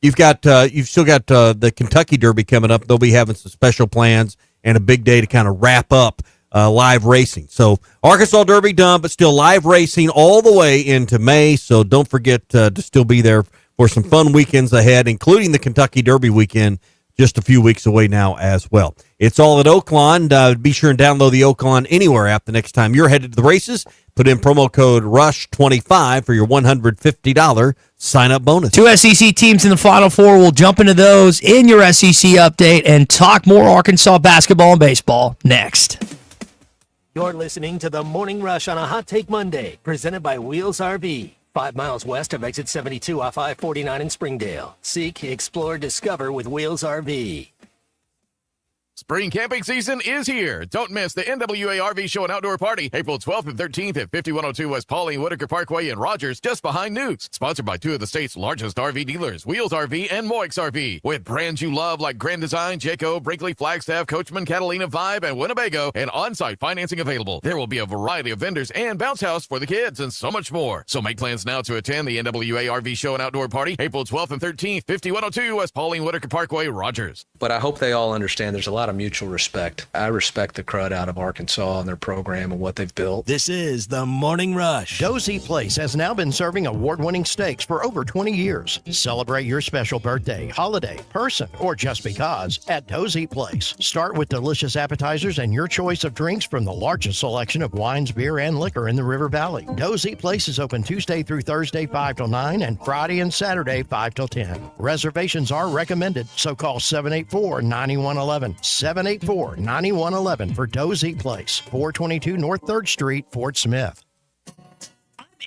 you've still got the Kentucky Derby coming up. They'll be having some special plans and a big day to kind of wrap up live racing. So Arkansas Derby done, but still live racing all the way into May. So don't forget to still be there for some fun weekends ahead, including the Kentucky Derby weekend just a few weeks away now as well. It's all at Oaklawn. Be sure and download the Oaklawn Anywhere app the next time you're headed to the races. Put in promo code RUSH25 for your $150 sign-up bonus. 2 SEC teams in the Final Four. We'll jump into those in your SEC update and talk more Arkansas basketball and baseball next. You're listening to the Morning Rush on a Hot Take Monday, presented by Wheels RV. 5 miles west of exit 72 off I-49 in Springdale. Seek, explore, discover with Wheels RV. Spring camping season is here. Don't miss the NWA RV Show and Outdoor Party, April 12th and 13th at 5102 West Pauline Whitaker Parkway in Rogers, just behind Newk's. Sponsored by 2 of the state's largest RV dealers, Wheels RV and Moix RV. With brands you love like Grand Design, Jayco, Brinkley, Flagstaff, Coachman, Catalina, Vibe, and Winnebago, and on-site financing available. There will be a variety of vendors and bounce house for the kids and so much more. So make plans now to attend the NWA RV Show and Outdoor Party, April 12th and 13th, 5102 West Pauline Whitaker Parkway, Rogers. But I hope they all understand there's a lot of mutual respect. I respect the crowd out of Arkansas and their program and what they've built. This is the Morning Rush. Dozy Place has now been serving award-winning steaks for over 20 years. Celebrate your special birthday, holiday, person, or just because at Dozy Place. Start with delicious appetizers and your choice of drinks from the largest selection of wines, beer, and liquor in the River Valley. Dozy Place is open Tuesday through Thursday 5 till 9 and Friday and Saturday 5 till 10. Reservations are recommended, so call 784-9111. 784-9111 for Dozy Place, 422 North 3rd Street, Fort Smith.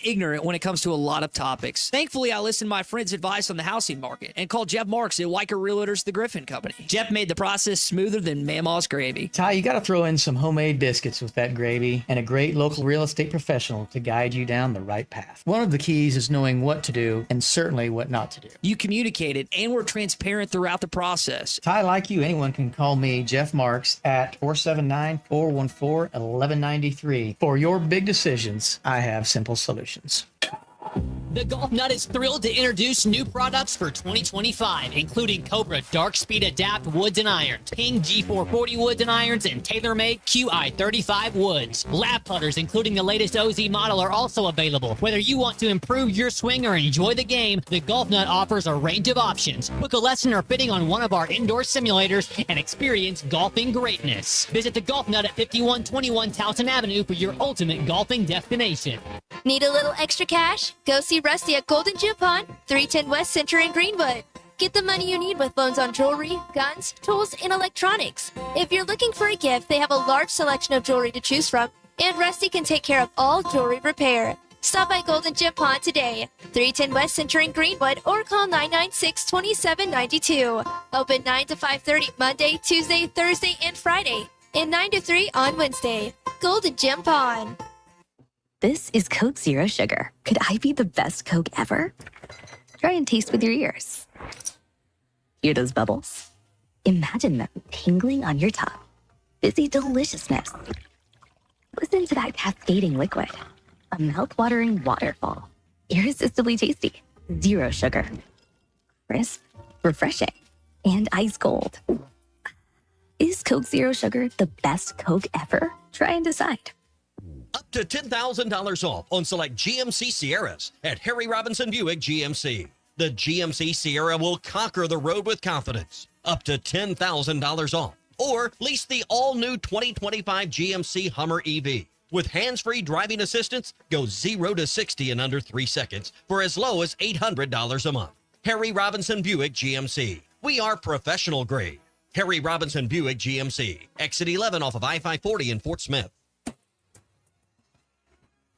Ignorant when it comes to a lot of topics. Thankfully, I listened to my friend's advice on the housing market and called Jeff Marks at Weicker Realtors, the Griffin Company. Jeff made the process smoother than Mama's gravy. Ty, you got to throw in some homemade biscuits with that gravy and a great local real estate professional to guide you down the right path. One of the keys is knowing what to do and certainly what not to do. You communicated and were transparent throughout the process. Ty, like you, anyone can call me, Jeff Marks, at 479-414-1193. For your big decisions, I have simple solutions. The Golf Nut is thrilled to introduce new products for 2025, including Cobra Dark Speed Adapt woods and irons, Ping G440 woods and irons, and TaylorMade QI35 woods. Lap putters, including the latest OZ model, are also available. Whether you want to improve your swing or enjoy the game, the Golf Nut offers a range of options. Book a lesson or fitting on one of our indoor simulators and experience golfing greatness. Visit the Golf Nut at 5121 Towson Avenue for your ultimate golfing destination. Need a little extra cash? Go see Rusty at Golden Gym Pond, 310 West Center in Greenwood. Get the money you need with loans on jewelry, guns, tools, and electronics. If you're looking for a gift, they have a large selection of jewelry to choose from, and Rusty can take care of all jewelry repair. Stop by Golden Gym Pond today, 310 West Center in Greenwood, or call 996-2792. Open 9 to 5:30 Monday, Tuesday, Thursday, and Friday, and 9 to 3 on Wednesday. Golden Gym Pond. This is Coke Zero Sugar. Could I be the best Coke ever? Try and taste with your ears. Hear those bubbles? Imagine them tingling on your tongue. Fizzy deliciousness. Listen to that cascading liquid. A mouth-watering waterfall. Irresistibly tasty. Zero sugar. Crisp, refreshing, and ice cold. Is Coke Zero Sugar the best Coke ever? Try and decide. Up to $10,000 off on select GMC Sierras at Harry Robinson Buick GMC. The GMC Sierra will conquer the road with confidence. Up to $10,000 off. Or lease the all-new 2025 GMC Hummer EV. With hands-free driving assistance, go 0 to 60 in under 3 seconds for as low as $800 a month. Harry Robinson Buick GMC. We are professional grade. Harry Robinson Buick GMC. Exit 11 off of I-540 in Fort Smith.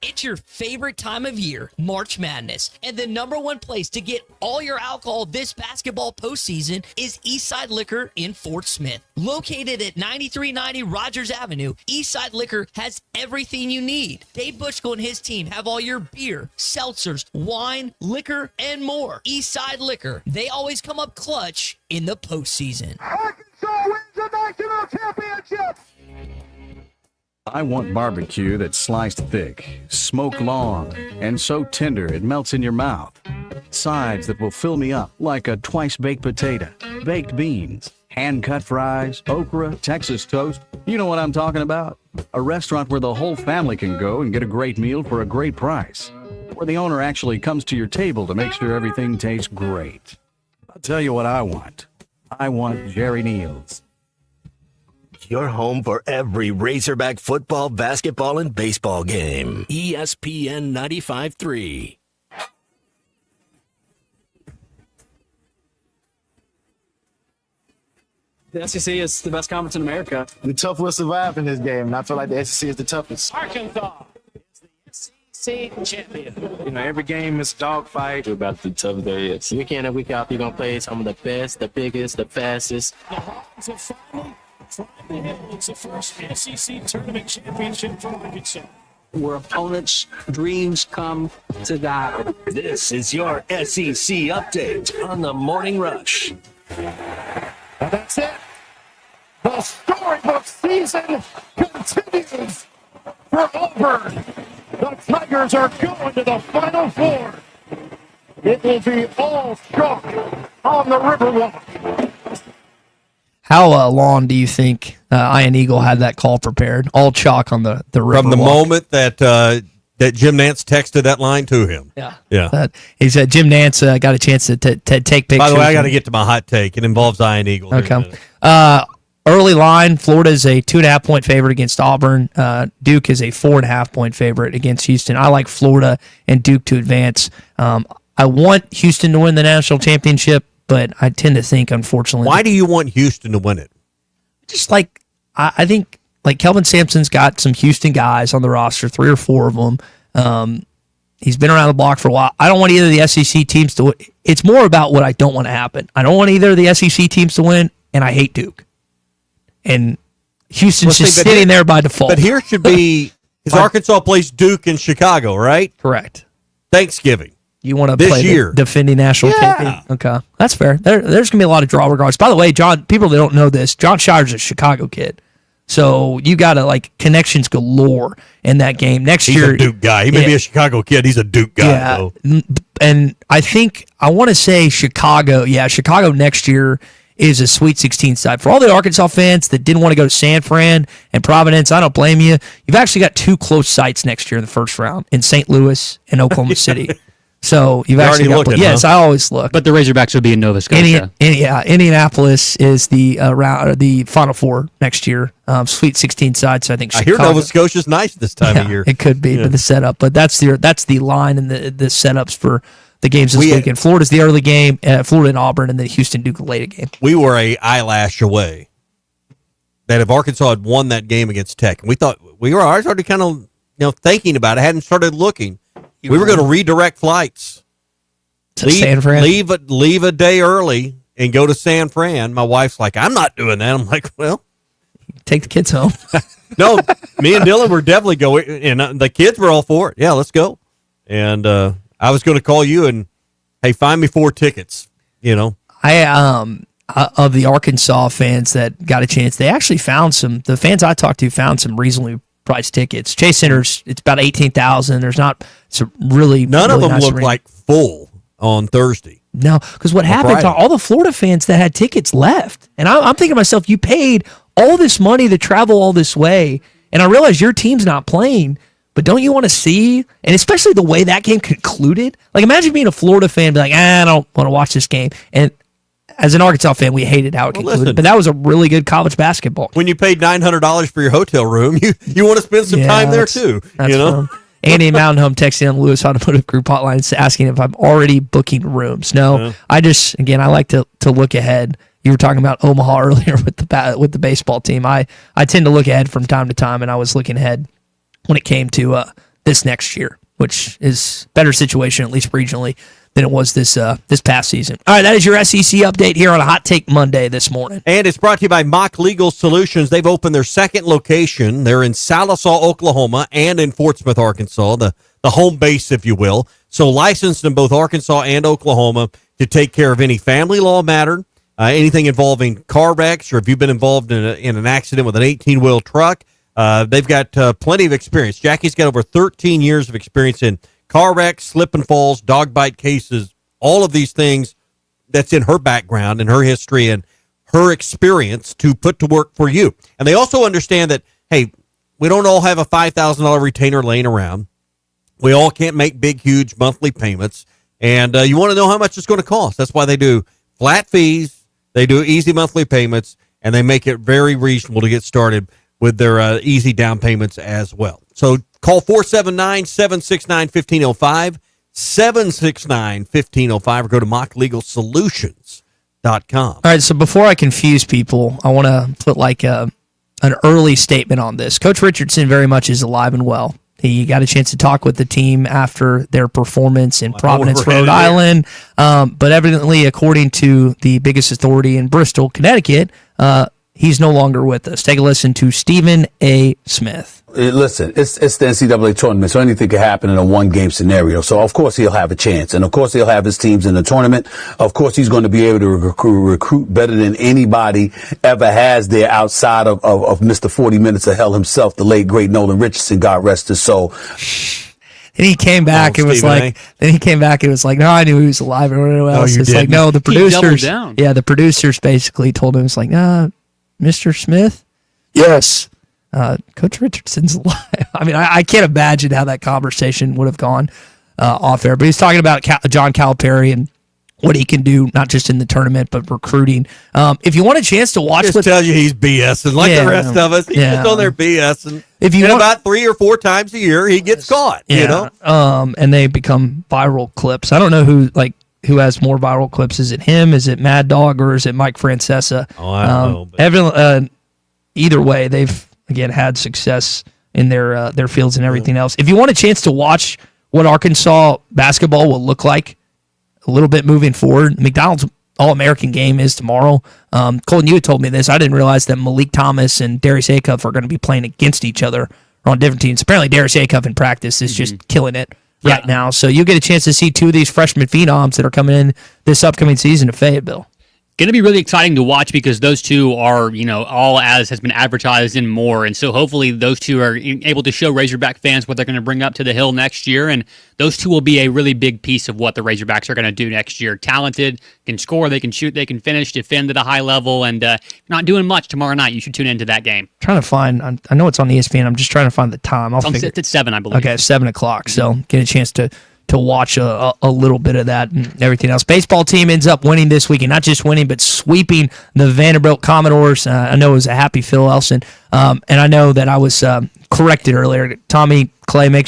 It's your favorite time of year, March Madness, and the number one place to get all your alcohol this basketball postseason is Eastside Liquor in Fort Smith. Located at 9390 Rogers Avenue, Eastside Liquor has everything you need. Dave Bushko and his team have all your beer, seltzers, wine, liquor, and more. Eastside Liquor, they always come up clutch in the postseason. Arkansas wins the national championship. I want barbecue that's sliced thick, smoked long, and so tender it melts in your mouth. Sides that will fill me up like a twice-baked potato, baked beans, hand-cut fries, okra, Texas toast. You know what I'm talking about? A restaurant where the whole family can go and get a great meal for a great price. Where the owner actually comes to your table to make sure everything tastes great. I'll tell you what I want. I want Jerry Neal's. Your home for every Razorback football, basketball, and baseball game. ESPN 95.3. The SEC is the best conference in America. The tough will survive in this game, and I feel like the SEC is the toughest. Arkansas is the SEC champion. You know, every game is a dogfight. We're about to be tough there, yes. Week in and week out, you're going to play some of the best, the biggest, the fastest. The Hogs have finally climbed the hill. It's the first SEC tournament championship for Arkansas. Where opponents' dreams come to die. This is your SEC update on the Morning Rush. And that's it. The storybook season continues for Auburn. The Tigers are going to the Final Four. It will be all chalk on the Riverwalk. How long do you think Iron Eagle had that call prepared? All chalk on the Riverwalk. From the moment that Jim Nance texted that line to him. Yeah. He said Jim Nance got a chance to take pictures. By the way, I got to get to my hot take. It involves Iron Eagle. Okay. Early line, Florida is a 2.5-point favorite against Auburn. Duke is a 4.5-point favorite against Houston. I like Florida and Duke to advance. I want Houston to win the national championship, but I tend to think, unfortunately. Why do you want Houston to win it? Just like, I think, like Kelvin Sampson's got some Houston guys on the roster, 3 or 4 of them. He's been around the block for a while. I don't want either of the SEC teams to win. It's more about what I don't want to happen. I don't want either of the SEC teams to win, and I hate Duke. And Houston's just sitting there by default. But here should be, because Arkansas plays Duke in Chicago, right? Correct. Thanksgiving. You want to this play year. The defending national champion? Okay, that's fair. There's going to be a lot of draw regards. By the way, John, people that don't know this, John Shire's a Chicago kid. So you got to, like, connections galore in that game. Next year. He's a Duke guy. He may be a Chicago kid. He's a Duke guy, though. And I want to say Chicago next year is a Sweet 16 side. For all the Arkansas fans that didn't want to go to San Fran and Providence, I don't blame you. You've actually got 2 close sites next year in the first round, in St. Louis and Oklahoma City. So you've actually got looking, yes, huh? I always look. But the Razorbacks will be in Nova Scotia. Indianapolis is the Final Four next year. Sweet 16 side. So I think Chicago. I hear Nova Scotia's nice this time of year. It could be, but the setup. But that's the line and the setups for the games this weekend. Florida's the early game, Florida and Auburn, and then Houston Duke the late game. We were a eyelash away that if Arkansas had won that game against Tech, and we thought we were already kind of thinking about it, hadn't started looking. We were going to redirect flights. San Fran? Leave a day early and go to San Fran. My wife's like, I'm not doing that. I'm like, well, take the kids home. No, me and Dylan were definitely going, and the kids were all for it. Yeah, let's go. And I was going to call you and, hey, find me 4 tickets. I of the Arkansas fans that got a chance, they actually found the fans I talked to found some reasonably priced tickets. Chase Center's, it's about 18,000. There's not none of them look like full on Thursday. No, because what happened to all the Florida fans that had tickets left, and I'm thinking to myself, you paid all this money to travel all this way, and I realize your team's not playing, but don't you want to see, and especially the way that game concluded? Like, imagine being a Florida fan and be like, I don't want to watch this game. And as an Arkansas fan, we hated how it concluded. Listen, but that was a really good college basketball. When you paid $900 for your hotel room, you want to spend some time there too. Fun. Andy in Mountain Home texting on the Lewis Automotive Group hotline asking if I'm already booking rooms. No, I like to look ahead. You were talking about Omaha earlier with the baseball team. I tend to look ahead from time to time, and I was looking ahead when it came to this next year, which is better situation, at least regionally, than it was this past season. All right, that is your SEC update here on a Hot Take Monday this morning. And it's brought to you by Mock Legal Solutions. They've opened their second location. They're in Sallisaw, Oklahoma, and in Fort Smith, Arkansas, the home base, if you will. So licensed in both Arkansas and Oklahoma to take care of any family law matter, anything involving car wrecks, or if you've been involved in an accident with an 18-wheel truck. They've got plenty of experience. Jackie's got over 13 years of experience in car wrecks, slip and falls, dog bite cases, all of these things that's in her background and her history and her experience to put to work for you. And they also understand that, hey, we don't all have a $5,000 retainer laying around. We all can't make big, huge monthly payments. And you want to know how much it's going to cost. That's why they do flat fees, they do easy monthly payments, and they make it very reasonable to get started with their easy down payments as well. So call 479-769-1505, 769-1505, or go to mocklegalsolutions.com. All right, so before I confuse people, I want to put like an early statement on this. Coach Richardson very much is alive and well. He got a chance to talk with the team after their performance in Providence, Rhode Island. But evidently, according to the biggest authority in Bristol, Connecticut, he's no longer with us. Take a listen to Stephen A. Smith. Listen, it's the NCAA tournament, so anything can happen in a one-game scenario. So, of course, he'll have a chance. And, of course, he'll have his teams in the tournament. Of course, he's going to be able to recruit better than anybody ever has there outside of Mr. 40 Minutes of Hell himself, the late, great Nolan Richardson, God rest his soul. And he came back. No, I knew he was alive and everyone else. It's like, no, the producers. Yeah, the producers basically told him, it's like, nah, Mr. Smith? Yes. Coach Richardson's alive. I mean, I can't imagine how that conversation would have gone off air. But he's talking about John Calipari and what he can do, not just in the tournament, but recruiting. If you want a chance to watch, just tell you he's BSing like the rest of us. He's just on there BSing. About 3 or 4 times a year, he gets caught. Yeah. You know, and they become viral clips. I don't know who has more viral clips. Is it him? Is it Mad Dog? Or is it Mike Francesa? Oh, I don't know. Either way, they've again had success in their fields and everything else. If you want a chance to watch what Arkansas basketball will look like a little bit moving forward, McDonald's All-American game is tomorrow. Colton, you had told me this. I didn't realize that Malik Thomas and Darius Acuff are going to be playing against each other on different teams. Apparently, Darius Acuff in practice is just killing it right now. So you get a chance to see 2 of these freshman phenoms that are coming in this upcoming season to Fayetteville. Going to be really exciting to watch because those two are, all as has been advertised and more. And so hopefully those two are able to show Razorback fans what they're going to bring up to the Hill next year. And those two will be a really big piece of what the Razorbacks are going to do next year. Talented, can score, they can shoot, they can finish, defend at a high level, and not doing much tomorrow night. You should tune into that game. Trying to find, I know it's on ESPN. I'm just trying to find the time. It's at 7, I believe. Okay, 7 o'clock. So get a chance to watch a little bit of that and everything else. Baseball team ends up winning this weekend. Not just winning, but sweeping the Vanderbilt Commodores. I know it was a happy Phil Elson. And I know that I was corrected earlier. Tommy Colton, make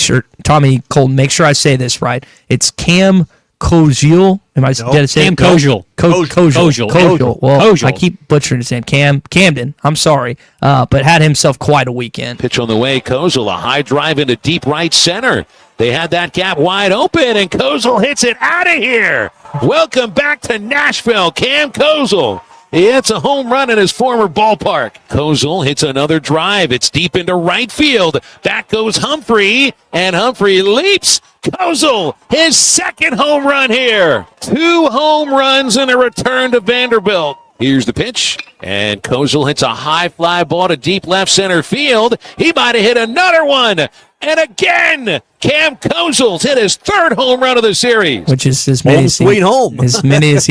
sure I say this right. It's Cam Koziel. Am I did I say Cam Koziel. Koziel. Well, I keep butchering his name. Camden. I'm sorry. But had himself quite a weekend. Pitch on the way. Koziel, a high drive into deep right center. They had that gap wide open, and Koziel hits it out of here. Welcome back to Nashville, Cam Koziel. He hits a home run in his former ballpark. Koziel hits another drive. It's deep into right field. Back goes Humphrey, and Humphrey leaps. Koziel, his second home run here. 2 home runs in a return to Vanderbilt. Here's the pitch, and Koziel hits a high fly ball to deep left center field. He might have hit another one. And again, Cam Koziel's hit his 3rd home run of the series. Which is as many as he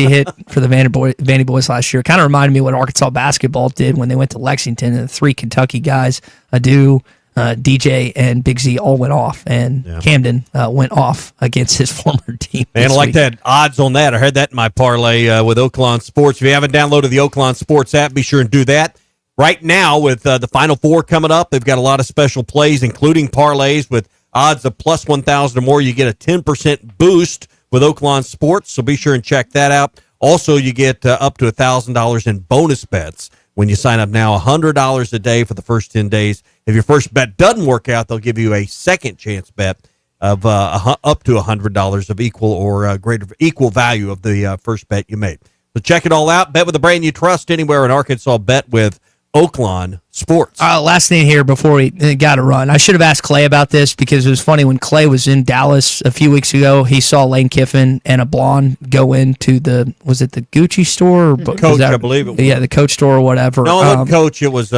hit for the Vandy Boys last year. Kind of reminded me of what Arkansas basketball did when they went to Lexington, and the 3 Kentucky guys, Adu, DJ, and Big Z all went off, and Camden went off against his former team. And I like that odds on that. I heard that in my parlay with Oaklawn Sports. If you haven't downloaded the Oaklawn Sports app, be sure and do that. Right now, with the Final Four coming up, they've got a lot of special plays, including parlays with odds of plus 1,000 or more. You get a 10% boost with Oaklawn Sports, so be sure and check that out. Also, you get up to $1,000 in bonus bets when you sign up now, $100 a day for the first 10 days If your first bet doesn't work out, they'll give you a second chance bet of up to $100 of equal or equal value of the first bet you made. So check it all out. Bet with a brand you trust anywhere in Arkansas. Bet with Oaklawn Sports. Last thing here before we got to run. I should have asked Clay about this because it was funny when Clay was in Dallas a few weeks ago. He saw Lane Kiffin and a blonde go into was it the Gucci store? Or, Coach, I believe it was. Yeah, the Coach store or whatever. No, it wasn't Coach. It was,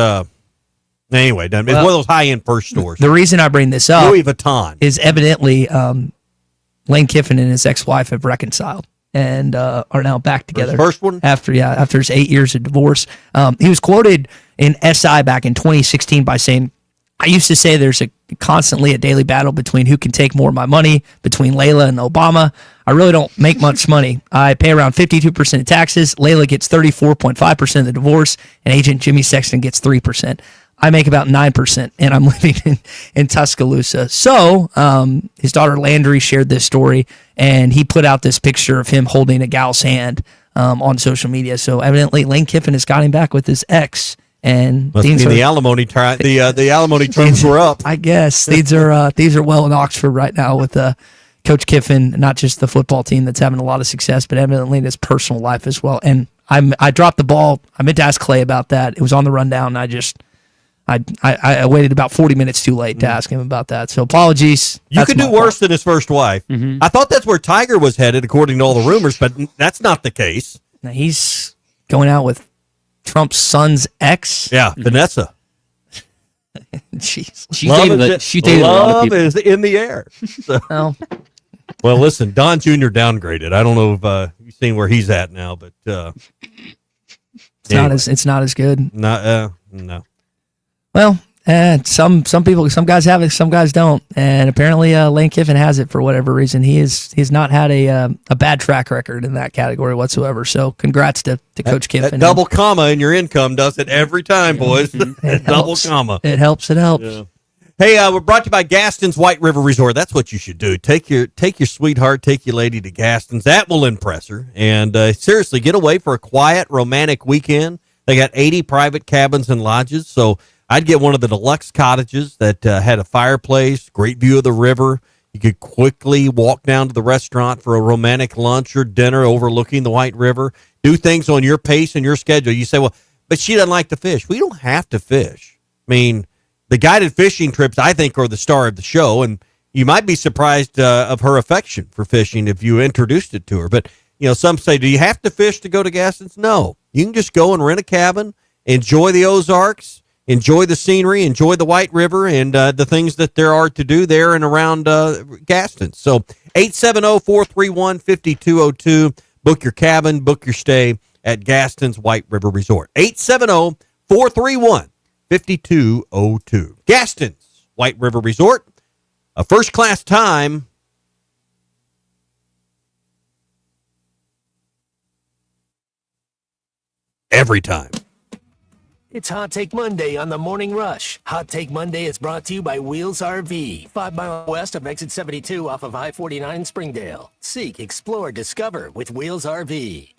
anyway, it's one of those high-end purse stores. The reason I bring this up Louis Vuitton is evidently Lane Kiffin and his ex-wife have reconciled and are now back together. His first one? After his 8 years of divorce. He was quoted in SI back in 2016 by saying, I used to say there's constantly a daily battle between who can take more of my money, between Layla and Obama. I really don't make much money. I pay around 52% of taxes. Layla gets 34.5% of the divorce, and agent Jimmy Sexton gets 3%. I make about 9%, and I'm living in Tuscaloosa. So his daughter Landry shared this story, and he put out this picture of him holding a gal's hand on social media. So evidently Lane Kiffin has got him back with his ex. And the alimony the alimony terms were up. I guess these are well in Oxford right now with Coach Kiffin, not just the football team that's having a lot of success, but evidently in his personal life as well. And I dropped the ball. I meant to ask Clay about that. It was on the rundown. I waited about 40 minutes too late to ask him about that. So apologies. You could do worse than his first wife. Mm-hmm. I thought that's where Tiger was headed, according to all the rumors, but that's not the case. Now he's going out with Trump's son's ex. Yeah, Vanessa. Jeez. She dated a lot of people. Love is in the air. So. Well, listen, Don Jr. downgraded. I don't know if you've seen where he's at now, but it's not as good. No. Well, some guys have it, some guys don't, and apparently Lane Kiffin has it for whatever reason. He's not had a bad track record in that category whatsoever. So congrats to Coach Kiffin. That double comma in your income does it every time, boys. Double comma. It helps. Yeah. Hey, we're brought to you by Gaston's White River Resort. That's what you should do. Take your sweetheart, take your lady to Gaston's. That will impress her. And seriously, get away for a quiet, romantic weekend. They got 80 private cabins and lodges, so I'd get one of the deluxe cottages that had a fireplace, great view of the river. You could quickly walk down to the restaurant for a romantic lunch or dinner overlooking the White River. Do things on your pace and your schedule. You say, well, but she doesn't like to fish. We don't have to fish. I mean, the guided fishing trips, I think, are the star of the show, and you might be surprised of her affection for fishing if you introduced it to her. But, some say, do you have to fish to go to Gaston's? No. You can just go and rent a cabin, enjoy the Ozarks, enjoy the scenery, enjoy the White River, and the things that there are to do there and around Gaston. So 870-431-5202. Book your cabin, book your stay at Gaston's White River Resort. 870-431-5202. Gaston's White River Resort. A first-class time. Every time. It's Hot Take Monday on the Morning Rush. Hot Take Monday is brought to you by Wheels RV, 5 miles west of exit 72 off of I-49 in Springdale. Seek, explore, discover with Wheels RV.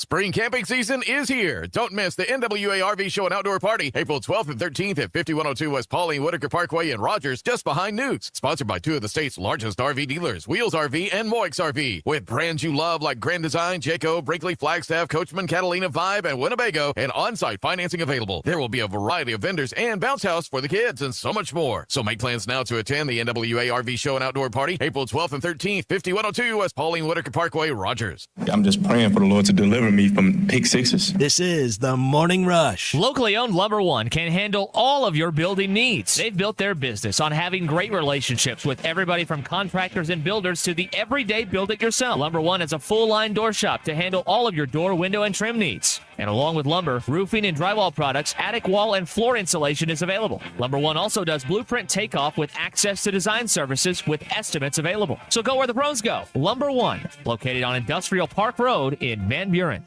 Spring camping season is here. Don't miss the NWA RV Show and Outdoor Party, April 12th and 13th at 5102 West Pauline Whitaker Parkway in Rogers, just behind Newt's. Sponsored by two of the state's largest RV dealers, Wheels RV and Moix RV. With brands you love like Grand Design, Jayco, Brinkley, Flagstaff, Coachman, Catalina, Vibe, and Winnebago, and on-site financing available. There will be a variety of vendors and bounce house for the kids and so much more. So make plans now to attend the NWA RV Show and Outdoor Party, April 12th and 13th, 5102 West Pauline Whitaker Parkway, Rogers. I'm just praying for the Lord to deliver me from pick sixes. This is the Morning Rush. Locally owned Lumber One can handle all of your building needs. They've built their business on having great relationships with everybody from contractors and builders to the everyday build-it-yourself. Lumber One is a full-line door shop to handle all of your door, window, and trim needs. And along with lumber, roofing and drywall products, attic wall and floor insulation is available. Lumber One also does blueprint takeoff with access to design services with estimates available. So go where the pros go. Lumber One, located on Industrial Park Road in Van Buren.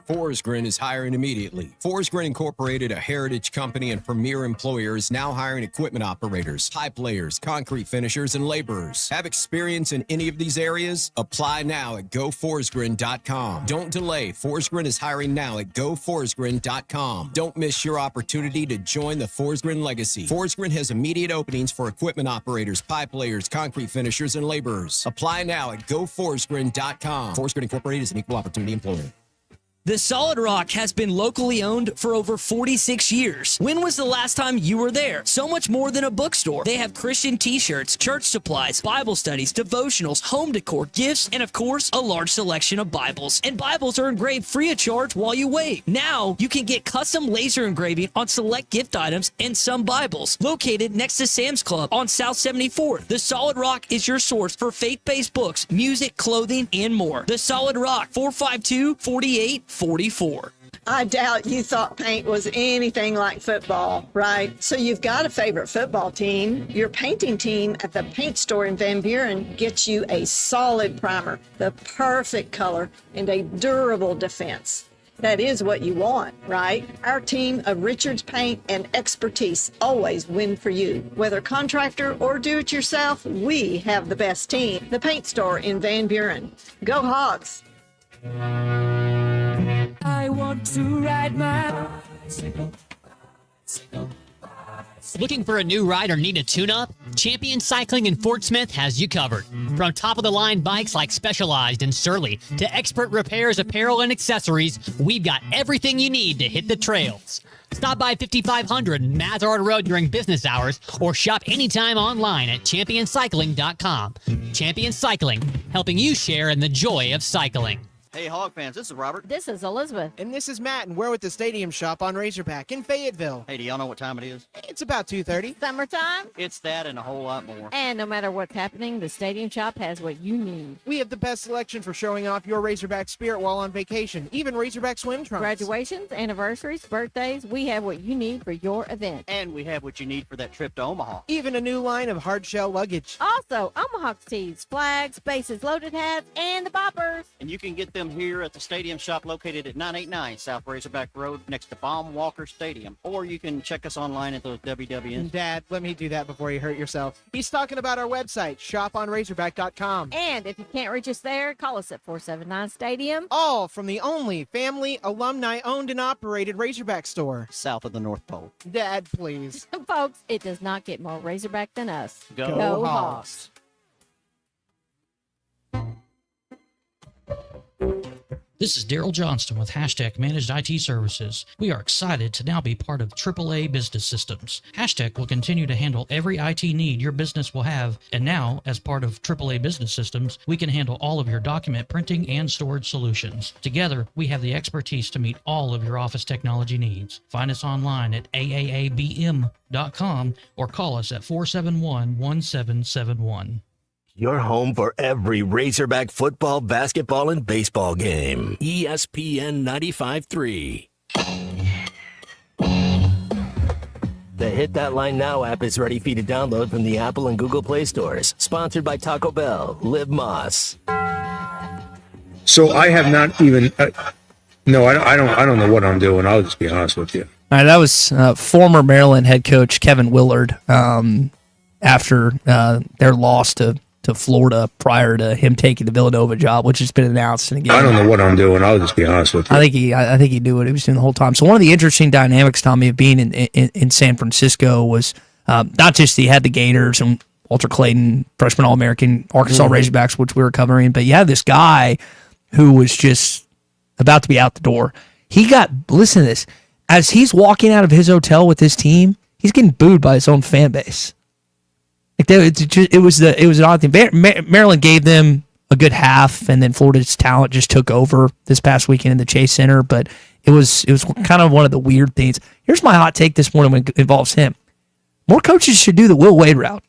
Forsgren is hiring immediately. Forsgren Incorporated, a heritage company and premier employer, is now hiring equipment operators, pipe layers, concrete finishers, and laborers. Have experience in any of these areas? Apply now at goforsgren.com. Don't delay. Forsgren is hiring now at goforsgren.com. Don't miss your opportunity to join the Forsgren legacy. Forsgren has immediate openings for equipment operators, pipe layers, concrete finishers, and laborers. Apply now at goforsgren.com. Forsgren Incorporated is an equal opportunity employer. The Solid Rock has been locally owned for over 46 years. When was the last time you were there? So much more than a bookstore. They have Christian t-shirts, church supplies, Bible studies, devotionals, home decor, gifts, and of course, a large selection of Bibles. And Bibles are engraved free of charge while you wait. Now, you can get custom laser engraving on select gift items and some Bibles. Located next to Sam's Club on South 74th, The Solid Rock is your source for faith-based books, music, clothing, and more. The Solid Rock, 452-4844. I doubt you thought paint was anything like football, right? So you've got a favorite football team. Your painting team at the paint store in Van Buren gets you a solid primer, the perfect color, and a durable defense. That is what you want, right? Our team of Richards Paint and expertise always win for you. Whether contractor or do-it-yourself, we have the best team. The paint store in Van Buren. Go Hogs! I want to ride my bicycle. Looking for a new ride or need a tune-up? Champion Cycling in Fort Smith has you covered. From top-of-the-line bikes like Specialized and Surly to expert repairs, apparel, and accessories, we've got everything you need to hit the trails. Stop by 5500 Mazard Road during business hours or shop anytime online at championcycling.com. Champion Cycling, helping you share in the joy of cycling. Hey, Hog fans, this is Robert. This is Elizabeth. And this is Matt, and we're with the Stadium Shop on Razorback in Fayetteville. Hey, do y'all know what time it is? It's about 2:30. Summertime? It's that and a whole lot more. And no matter what's happening, the Stadium Shop has what you need. We have the best selection for showing off your Razorback spirit while on vacation, even Razorback swim trunks. Graduations, anniversaries, birthdays, we have what you need for your event. And we have what you need for that trip to Omaha. Even a new line of hard shell luggage. Also, Omaha tees, flags, bases loaded hats, and the boppers. And you can get them here at the Stadium Shop located at 989 South Razorback Road next to Baum Walker Stadium. Or you can check us online at those WWNs. Dad, let me do that before you hurt yourself. He's talking about our website, shoponrazorback.com. And if you can't reach us there, call us at 479-STADIUM. All from the only family, alumni-owned and operated Razorback store. South of the North Pole. Dad, please. Folks, it does not get more Razorback than us. Go Hogs. This is Daryl Johnston with Hashtag Managed IT Services. We are excited to now be part of AAA Business Systems. Hashtag will continue to handle every IT need your business will have, and now, as part of AAA Business Systems, we can handle all of your document printing and storage solutions. Together, we have the expertise to meet all of your office technology needs. Find us online at aaabm.com or call us at 471-1771. Your home for every Razorback football, basketball, and baseball game. ESPN 95.3. The Hit That Line Now app is ready for you to download from the Apple and Google Play stores. Sponsored by Taco Bell. Live Moss. So I have not even. No, I don't know what I'm doing. I'll just be honest with you. All right, that was former Maryland head coach Kevin Willard after their loss to Florida prior to him taking the Villanova job, which has been announced. And again, I don't know what I'm doing. I'll just be honest with you. I think he knew what he was doing the whole time. So one of the interesting dynamics, Tommy, of being in San Francisco was not just he had the Gators and Walter Clayton, freshman All-American, Arkansas Razorbacks, which we were covering, but you had this guy who was just about to be out the door. Listen to this, as he's walking out of his hotel with his team, he's getting booed by his own fan base. Like it was an odd thing. Maryland gave them a good half, and then Florida's talent just took over this past weekend in the Chase Center. But it was kind of one of the weird things. Here's my hot take this morning when it involves him. More coaches should do the Will Wade route.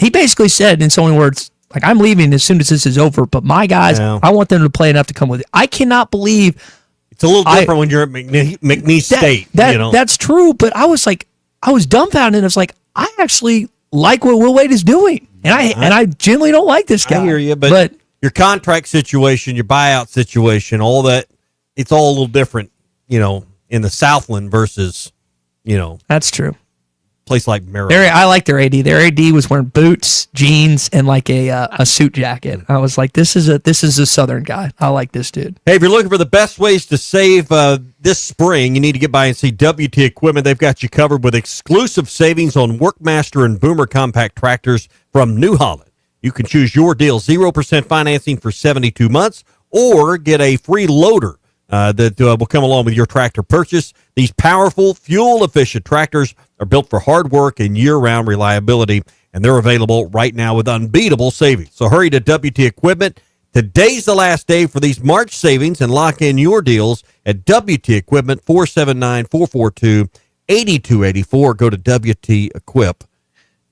He basically said in so many words, like, I'm leaving as soon as this is over, but my guys, I want them to play enough to come with it. I cannot believe it's a little different when you're at McNeese State. That's true, but I was dumbfounded. I was like, I actually like what Will Wade is doing, and I generally don't like this guy. I hear you, but your contract situation, your buyout situation, all that it's all a little different, in the Southland versus, That's true. place like Maryland. I like their AD. Their AD was wearing boots, jeans, and like a suit jacket. I was like, this is a Southern guy. I like this dude. Hey, if you're looking for the best ways to save this spring, you need to get by and see WT Equipment. They've got you covered with exclusive savings on Workmaster and Boomer compact tractors from New Holland. You can choose your deal, 0% financing for 72 months, or get a free loader that will come along with your tractor purchase. These powerful, fuel-efficient tractors are built for hard work and year-round reliability, and they're available right now with unbeatable savings. So hurry to WT Equipment. Today's the last day for these March savings, and lock in your deals at WT Equipment, 479-442-8284. Go to WTEquip.com.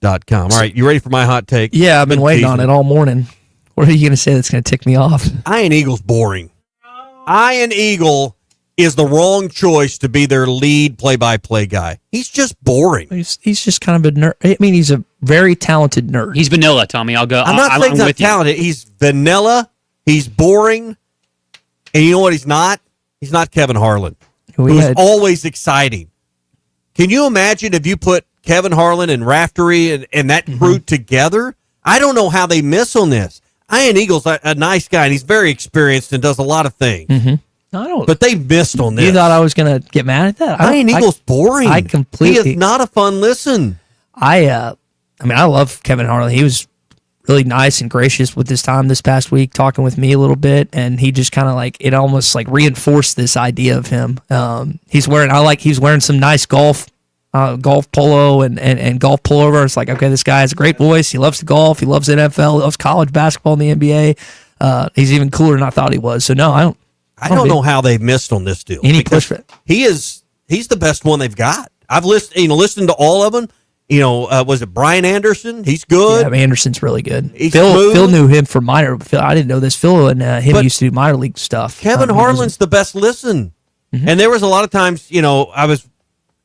All right, you ready for my hot take? Yeah, I've been waiting on it all morning. What are you going to say that's going to tick me off? Ian Eagle's boring. Ian Eagle is the wrong choice to be their lead play-by-play guy. He's just boring. He's just kind of a nerd. I mean, he's a very talented nerd. He's vanilla, Tommy. I'll go. I'm not saying he's not talented. He's vanilla. He's boring. And you know what he's not? He's not Kevin Harlan, who's always exciting. Can you imagine if you put Kevin Harlan and Raftery and that crew together? I don't know how they miss on this. Ian Eagle's a nice guy, and he's very experienced and does a lot of things. I don't. But they missed on this. You thought I was going to get mad at that? Ian Eagle's boring. I completely. He is not a fun listen. I love Kevin Harlan. He was really nice and gracious with his time this past week, talking with me a little bit, and he just kind of it almost reinforced this idea of him. He's wearing some nice golf polo and golf pullover. It's like, okay, this guy has a great voice. He loves to golf. He loves the NFL. He loves college basketball in the NBA. He's even cooler than I thought he was. So no, I don't know how they missed on this deal. Push it. He's the best one they've got. I've listened to all of them. Was it Brian Anderson? He's good. Yeah, Anderson's really good. Phil knew him from minor. I didn't know this. Phil and him used to do minor league stuff. Kevin Harlan's the best listen. And there was a lot of times, I was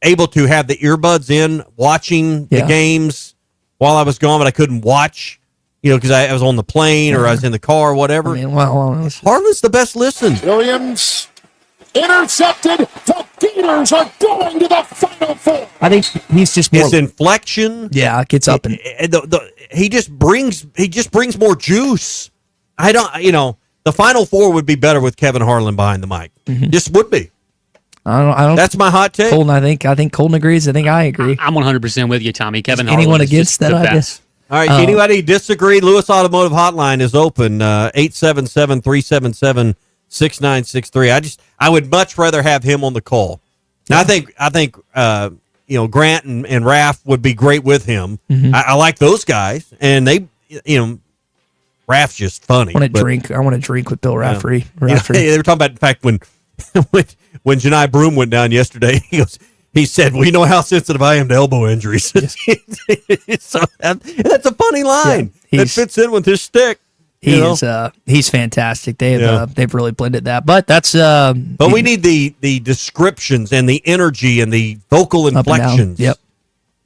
able to have the earbuds in watching the games while I was gone, but I couldn't watch, because I was on the plane or I was in the car or whatever. Harlan's the best listen. Williams intercepted. The Gators are going to the Final Four. I think he's just more. His inflection. Yeah, it gets up and he just brings more juice. The Final Four would be better with Kevin Harlan behind the mic. Just would be. I don't. That's my hot take. Colton, I think Colton agrees. I think I agree. I'm 100% with you, Tommy. Kevin Harlan. Anyone against that idea? All right. Anybody disagree? Lewis Automotive Hotline is open. 877-377-6963. I would much rather have him on the call. Now, I think Grant and Raph would be great with him. I like those guys, and they Raph's just funny. I want to drink with Bill Raftery. They were talking about, in fact, when Janai Broom went down yesterday, he said, "We know how sensitive I am to elbow injuries." So that's a funny line that fits in with his stick. He's fantastic. They've really blended that. But that's but we need the descriptions and the energy and the vocal inflections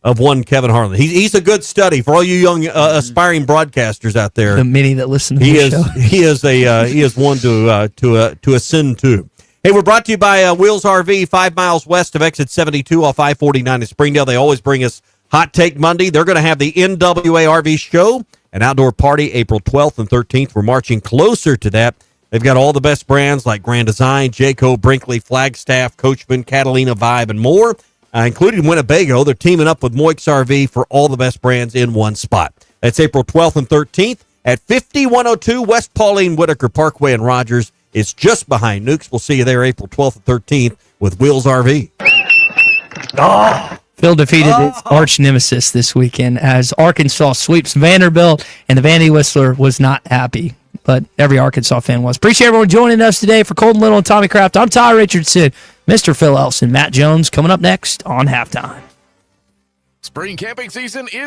of one Kevin Harlan. He's a good study for all you young aspiring broadcasters out there. The many that listen to the show. He is one to ascend to. Hey, we're brought to you by Wheels RV, 5 miles west of exit 72 off I-49 in Springdale. They always bring us Hot Take Monday. They're going to have the NWA RV show, an outdoor party, April 12th and 13th. We're marching closer to that. They've got all the best brands like Grand Design, Jayco, Brinkley, Flagstaff, Coachman, Catalina, Vibe, and more, including Winnebago. They're teaming up with Moix RV for all the best brands in one spot. That's April 12th and 13th at 5102 West Pauline Whitaker Parkway in Rogers. It's just behind Nukes. We'll see you there April 12th and 13th with Wheels RV. Phil defeated his arch nemesis this weekend as Arkansas sweeps Vanderbilt, and the Vandy Whistler was not happy. But every Arkansas fan was. Appreciate everyone joining us today. For Colton Little and Tommy Kraft, I'm Ty Richardson, Mr. Phil Elson, Matt Jones coming up next on Halftime. Spring camping season is